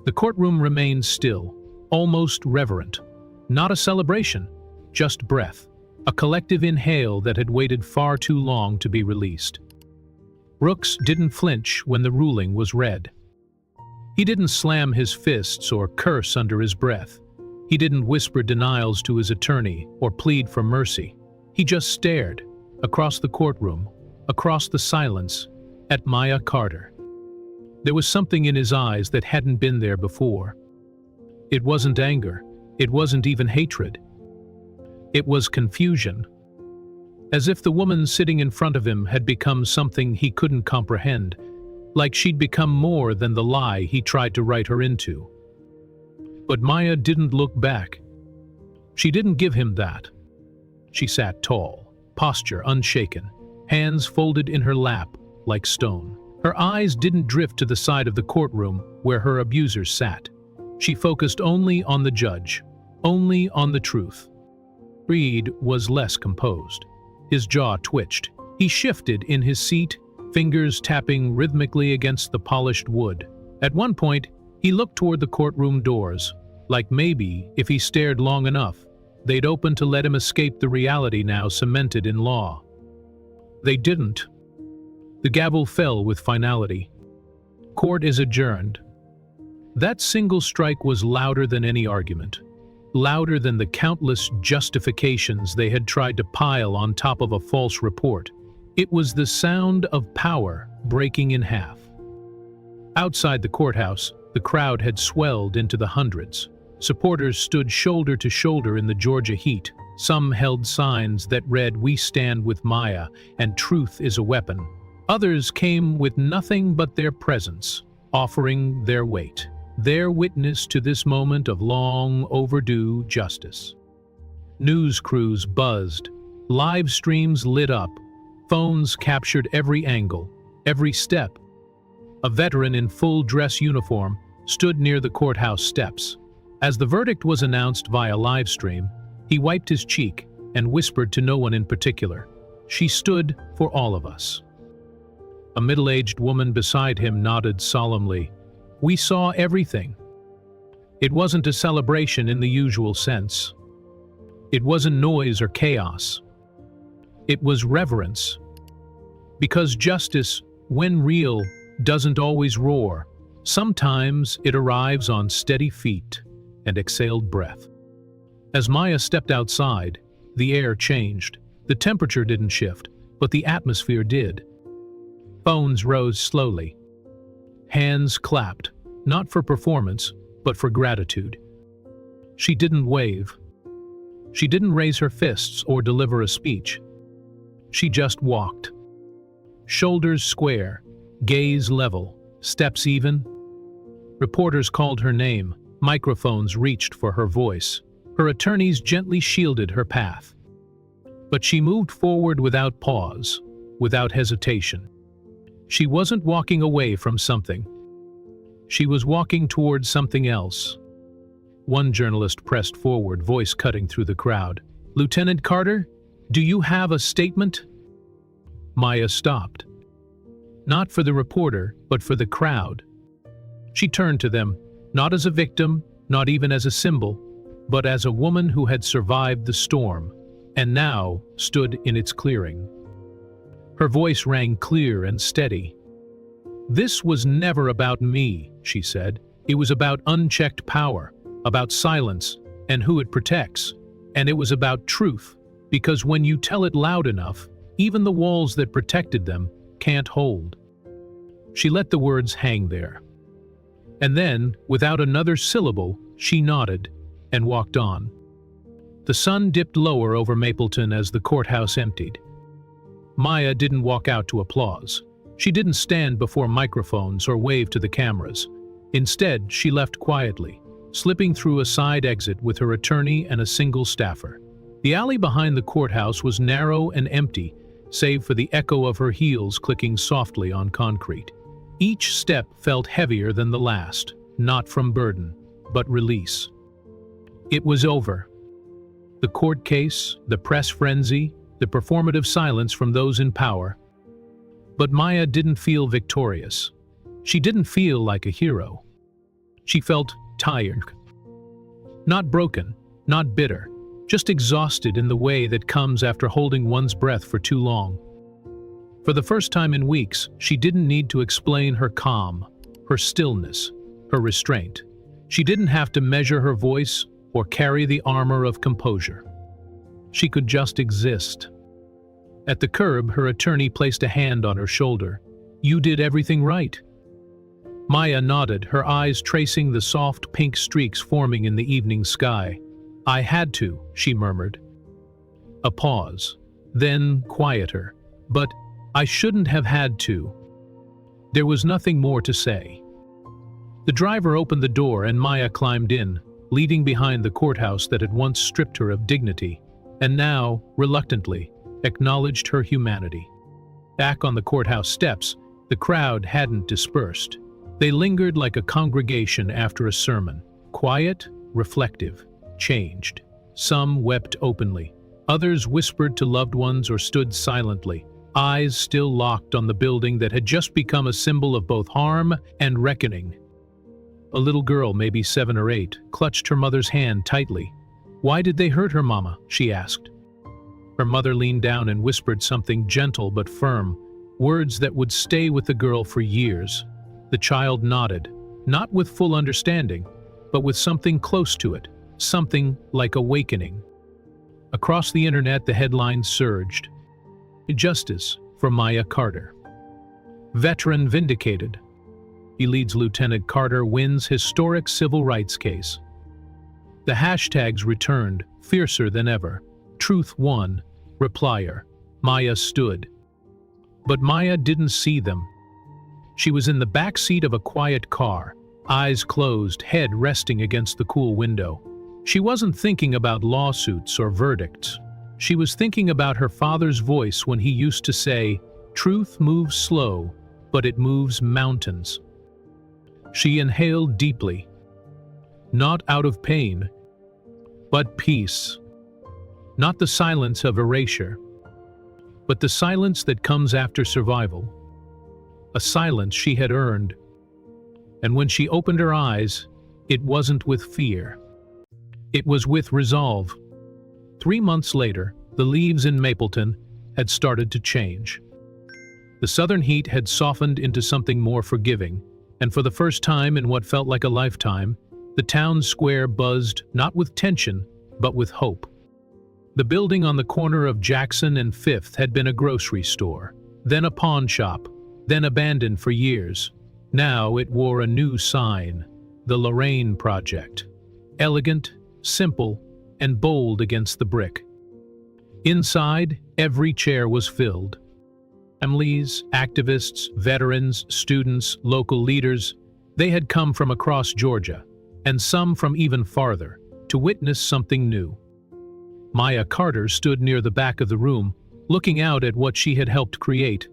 The courtroom remained still, almost reverent. Not a celebration, just breath. A collective inhale that had waited far too long to be released. Brooks didn't flinch when the ruling was read. He didn't slam his fists or curse under his breath. He didn't whisper denials to his attorney or plead for mercy. He just stared, across the courtroom, across the silence, at Maya Carter. There was something in his eyes that hadn't been there before. It wasn't anger. It wasn't even hatred. It was confusion. As if the woman sitting in front of him had become something he couldn't comprehend, like she'd become more than the lie he tried to write her into. But Maya didn't look back. She didn't give him that. She sat tall, posture unshaken, hands folded in her lap like stone. Her eyes didn't drift to the side of the courtroom where her abusers sat. She focused only on the judge, only on the truth. Reed was less composed. His jaw twitched. He shifted in his seat, fingers tapping rhythmically against the polished wood. At one point, he looked toward the courtroom doors, like maybe, if he stared long enough, they'd open to let him escape the reality now cemented in law. They didn't. The gavel fell with finality. Court is adjourned. That single strike was louder than any argument, louder than the countless justifications they had tried to pile on top of a false report. It was the sound of power breaking in half. Outside the courthouse, the crowd had swelled into the hundreds. Supporters stood shoulder to shoulder in the Georgia heat, Some held signs that read, "We stand with Maya, and truth is a weapon." Others came with nothing but their presence, offering their weight, their witness to this moment of long overdue justice. News crews buzzed, live streams lit up, phones captured every angle, every step. A veteran in full dress uniform stood near the courthouse steps. As the verdict was announced via live stream, he wiped his cheek and whispered to no one in particular, "She stood for all of us." A middle-aged woman beside him nodded solemnly. "We saw everything." It wasn't a celebration in the usual sense. It wasn't noise or chaos. It was reverence. Because justice, when real, doesn't always roar. Sometimes it arrives on steady feet and exhaled breath. As Maya stepped outside, the air changed. The temperature didn't shift, but the atmosphere did. Phones rose slowly. Hands clapped, not for performance, but for gratitude. She didn't wave. She didn't raise her fists or deliver a speech. She just walked. Shoulders square, gaze level, steps even. Reporters called her name, microphones reached for her voice. Her attorneys gently shielded her path. But she moved forward without pause, without hesitation. She wasn't walking away from something. She was walking towards something else. One journalist pressed forward, voice cutting through the crowd. "Lieutenant Carter, do you have a statement?" Maya stopped. Not for the reporter, but for the crowd. She turned to them, not as a victim, not even as a symbol, but as a woman who had survived the storm, and now stood in its clearing. Her voice rang clear and steady. "This was never about me," she said. "It was about unchecked power, about silence and who it protects. And it was about truth, because when you tell it loud enough, even the walls that protected them can't hold." She let the words hang there. And then, without another syllable, she nodded and walked on. The sun dipped lower over Mapleton as the courthouse emptied. Maya didn't walk out to applause. She didn't stand before microphones or wave to the cameras. Instead, she left quietly, slipping through a side exit with her attorney and a single staffer. The alley behind the courthouse was narrow and empty, save for the echo of her heels clicking softly on concrete. Each step felt heavier than the last, not from burden, but release. It was over. The court case, the press frenzy, the performative silence from those in power. But Maya didn't feel victorious. She didn't feel like a hero. She felt tired. Not broken, not bitter, just exhausted in the way that comes after holding one's breath for too long. For the first time in weeks, she didn't need to explain her calm, her stillness, her restraint. She didn't have to measure her voice or carry the armor of composure. She could just exist. At the curb, her attorney placed a hand on her shoulder. "You did everything right." Maya nodded, her eyes tracing the soft pink streaks forming in the evening sky. "I had to," she murmured. A pause, then quieter. "But I shouldn't have had to." There was nothing more to say. The driver opened the door and Maya climbed in, leading behind the courthouse that had once stripped her of dignity, and now, reluctantly, acknowledged her humanity. Back on the courthouse steps, the crowd hadn't dispersed. They lingered like a congregation after a sermon, quiet, reflective, changed. Some wept openly. Others whispered to loved ones or stood silently, eyes still locked on the building that had just become a symbol of both harm and reckoning. A little girl, maybe 7 or 8, clutched her mother's hand tightly. "Why did they hurt her, Mama?" she asked. Her mother leaned down and whispered something gentle but firm, words that would stay with the girl for years. The child nodded, not with full understanding, but with something close to it, something like awakening. Across the internet, the headlines surged. "Justice for Maya Carter. Veteran vindicated. He leads Lieutenant Carter wins historic civil rights case." The hashtags returned, fiercer than ever. Truth won. Replier. Maya stood. But Maya didn't see them. She was in the back seat of a quiet car, eyes closed, head resting against the cool window. She wasn't thinking about lawsuits or verdicts. She was thinking about her father's voice when he used to say, "Truth moves slow, but it moves mountains." She inhaled deeply, not out of pain, but peace. Not the silence of erasure, but the silence that comes after survival. A silence she had earned. And when she opened her eyes, it wasn't with fear. It was with resolve. 3 months later, the leaves in Mapleton had started to change. The southern heat had softened into something more forgiving, and for the first time in what felt like a lifetime, the town square buzzed not with tension, but with hope. The building on the corner of Jackson and Fifth had been a grocery store, then a pawn shop, then abandoned for years. Now it wore a new sign, the Lorraine Project. Elegant, simple, and bold against the brick. Inside, every chair was filled. Families, activists, veterans, students, local leaders, they had come from across Georgia, and some from even farther, to witness something new. Maya Carter stood near the back of the room, looking out at what she had helped create.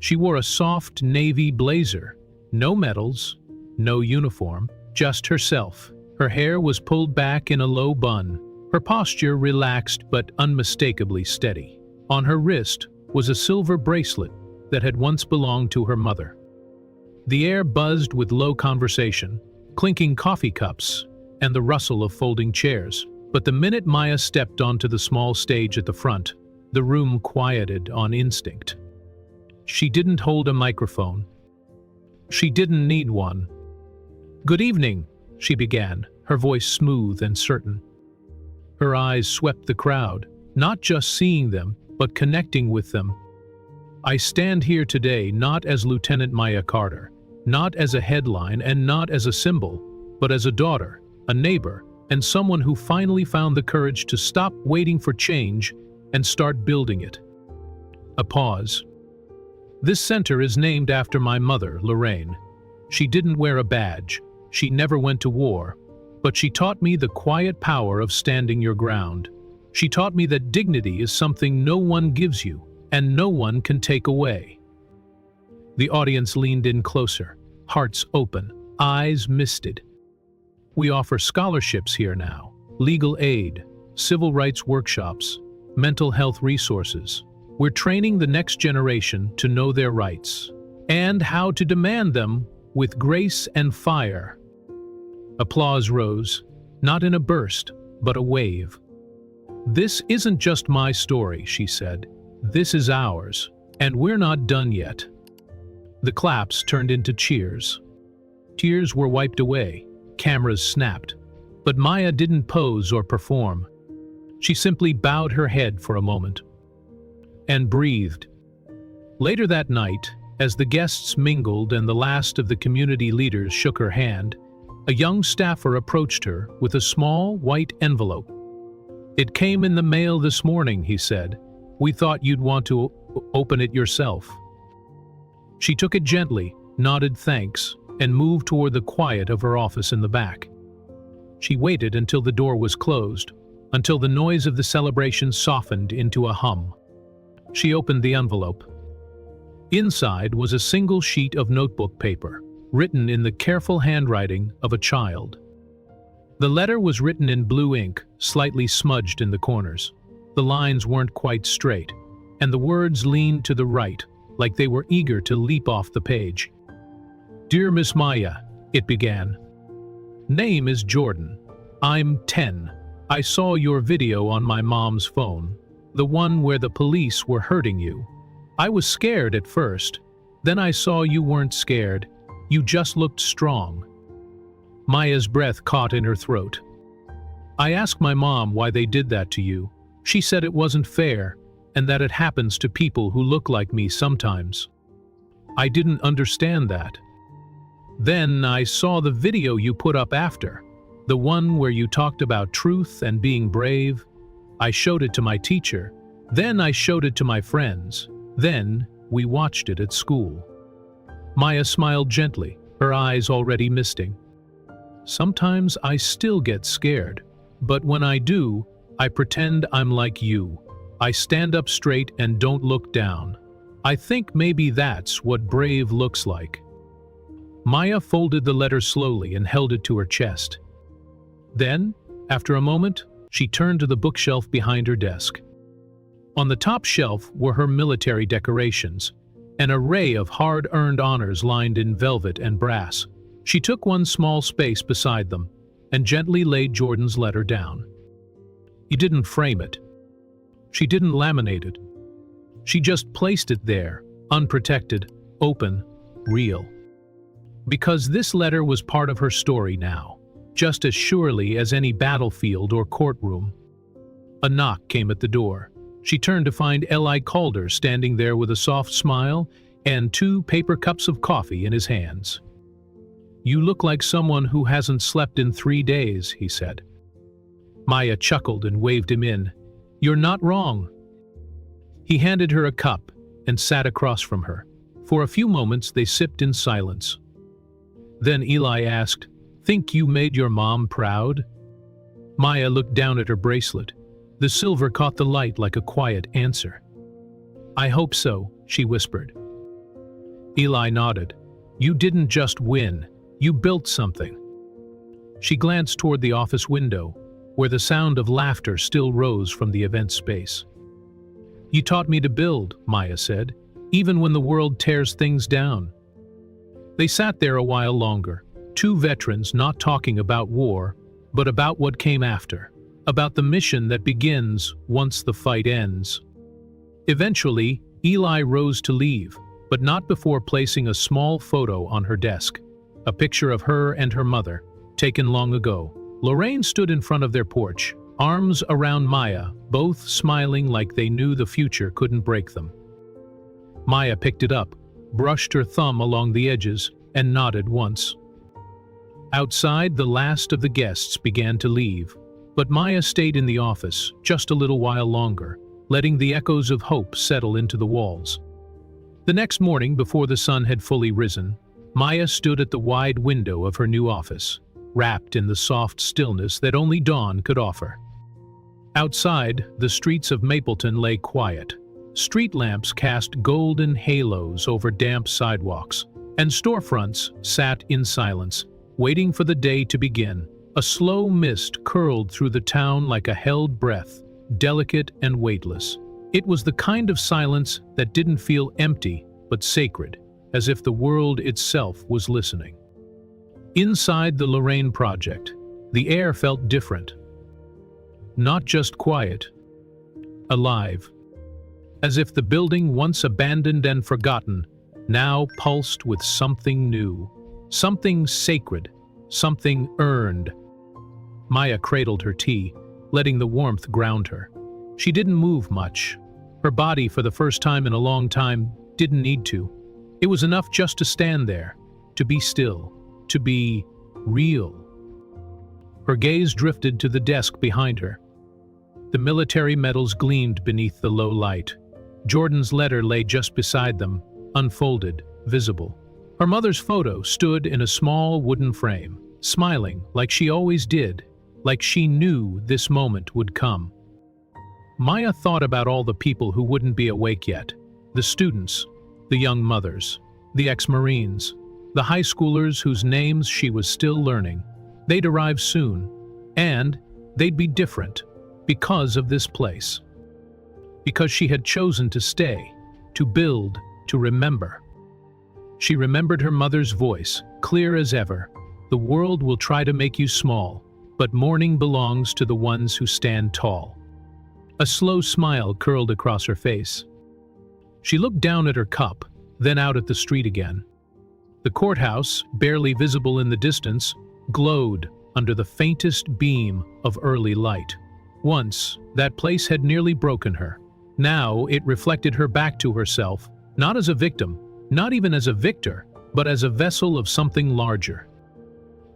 She wore a soft navy blazer, no medals, no uniform, just herself. Her hair was pulled back in a low bun, her posture relaxed but unmistakably steady. On her wrist was a silver bracelet that had once belonged to her mother. The air buzzed with low conversation, clinking coffee cups, and the rustle of folding chairs. But the minute Maya stepped onto the small stage at the front, the room quieted on instinct. She didn't hold a microphone. She didn't need one. "Good evening," she began, her voice smooth and certain. Her eyes swept the crowd, not just seeing them, but connecting with them. "I stand here today not as Lieutenant Maya Carter, not as a headline and not as a symbol, but as a daughter, a neighbor, and someone who finally found the courage to stop waiting for change and start building it." A pause. "This center is named after my mother, Lorraine. She didn't wear a badge. She never went to war. But she taught me the quiet power of standing your ground. She taught me that dignity is something no one gives you, and no one can take away." The audience leaned in closer, hearts open, eyes misted. "We offer scholarships here now, legal aid, civil rights workshops, mental health resources. We're training the next generation to know their rights, and how to demand them with grace and fire." Applause rose, not in a burst, but a wave. "This isn't just my story," she said. "This is ours, and we're not done yet." The claps turned into cheers. Tears were wiped away, cameras snapped. But Maya didn't pose or perform. She simply bowed her head for a moment and breathed. Later that night, as the guests mingled and the last of the community leaders shook her hand, a young staffer approached her with a small, white envelope. "It came in the mail this morning," he said. "We thought you'd want to open it yourself." She took it gently, nodded thanks, and moved toward the quiet of her office in the back. She waited until the door was closed, until the noise of the celebration softened into a hum. She opened the envelope. Inside was a single sheet of notebook paper, written in the careful handwriting of a child. The letter was written in blue ink, slightly smudged in the corners. The lines weren't quite straight, and the words leaned to the right, like they were eager to leap off the page. "Dear Miss Maya," it began. "Name is Jordan. I'm 10. I saw your video on my mom's phone, the one where the police were hurting you. I was scared at first. Then I saw you weren't scared. You just looked strong." Maya's breath caught in her throat. "I asked my mom why they did that to you. She said it wasn't fair, and that it happens to people who look like me sometimes. I didn't understand that. Then I saw the video you put up after, the one where you talked about truth and being brave. I showed it to my teacher. Then I showed it to my friends. Then we watched it at school." Maya smiled gently, her eyes already misting. "Sometimes I still get scared, but when I do, I pretend I'm like you. I stand up straight and don't look down. I think maybe that's what brave looks like." Maya folded the letter slowly and held it to her chest. Then, after a moment, she turned to the bookshelf behind her desk. On the top shelf were her military decorations, an array of hard-earned honors lined in velvet and brass. She took one small space beside them and gently laid Jordan's letter down. She didn't frame it. She didn't laminate it. She just placed it there, unprotected, open, real. Because this letter was part of her story now, just as surely as any battlefield or courtroom. A knock came at the door. She turned to find Eli Calder standing there with a soft smile and 2 paper cups of coffee in his hands. "You look like someone who hasn't slept in 3 days," he said. Maya chuckled and waved him in. "You're not wrong." He handed her a cup and sat across from her. For a few moments they sipped in silence. Then Eli asked, "Think you made your mom proud?" Maya looked down at her bracelet. The silver caught the light like a quiet answer. "I hope so," she whispered. Eli nodded. "You didn't just win, you built something." She glanced toward the office window, where the sound of laughter still rose from the event space. "You taught me to build," Maya said, "even when the world tears things down." They sat there a while longer, 2 veterans not talking about war, but about what came after, about the mission that begins once the fight ends. Eventually, Eli rose to leave, but not before placing a small photo on her desk, a picture of her and her mother, taken long ago. Lorraine stood in front of their porch, arms around Maya, both smiling like they knew the future couldn't break them. Maya picked it up, brushed her thumb along the edges, and nodded once. Outside, the last of the guests began to leave, but Maya stayed in the office just a little while longer, letting the echoes of hope settle into the walls. The next morning, before the sun had fully risen, Maya stood at the wide window of her new office, wrapped in the soft stillness that only dawn could offer. Outside, the streets of Mapleton lay quiet. Street lamps cast golden halos over damp sidewalks, and storefronts sat in silence, waiting for the day to begin. A slow mist curled through the town like a held breath, delicate and weightless. It was the kind of silence that didn't feel empty, but sacred, as if the world itself was listening. Inside the Lorraine Project, the air felt different. Not just quiet, alive. As if the building once abandoned and forgotten, now pulsed with something new, something sacred, something earned. Maya cradled her tea, letting the warmth ground her. She didn't move much. Her body, for the first time in a long time, didn't need to. It was enough just to stand there, to be still, to be real. Her gaze drifted to the desk behind her. The military medals gleamed beneath the low light. Jordan's letter lay just beside them, unfolded, visible. Her mother's photo stood in a small wooden frame, smiling like she always did, like she knew this moment would come. Maya thought about all the people who wouldn't be awake yet. The students, the young mothers, the ex-Marines, the high schoolers whose names she was still learning. They'd arrive soon, and they'd be different because of this place. Because she had chosen to stay, to build, to remember. She remembered her mother's voice, clear as ever. "The world will try to make you small, but morning belongs to the ones who stand tall." A slow smile curled across her face. She looked down at her cup, then out at the street again. The courthouse, barely visible in the distance, glowed under the faintest beam of early light. Once, that place had nearly broken her. Now it reflected her back to herself, not as a victim, not even as a victor, but as a vessel of something larger.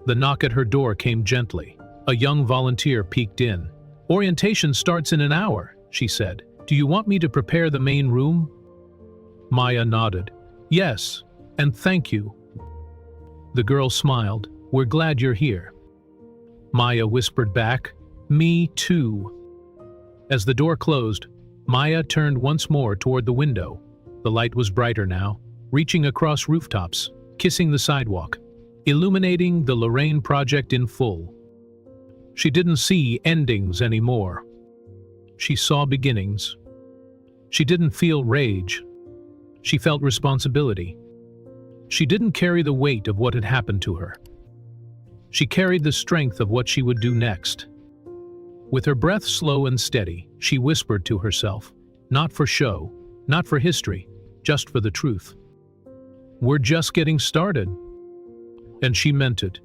The knock at her door came gently. A young volunteer peeked in. Orientation starts in an hour, she said. Do you want me to prepare the main room? Maya nodded. Yes, and thank you. The girl smiled. We're glad you're here. Maya whispered back, Me too. As the door closed, Maya turned once more toward the window. The light was brighter now, reaching across rooftops, kissing the sidewalk, illuminating the Lorraine Project in full. She didn't see endings anymore. She saw beginnings. She didn't feel rage. She felt responsibility. She didn't carry the weight of what had happened to her. She carried the strength of what she would do next. With her breath slow and steady, she whispered to herself, not for show, not for history, just for the truth. We're just getting started. And she meant it.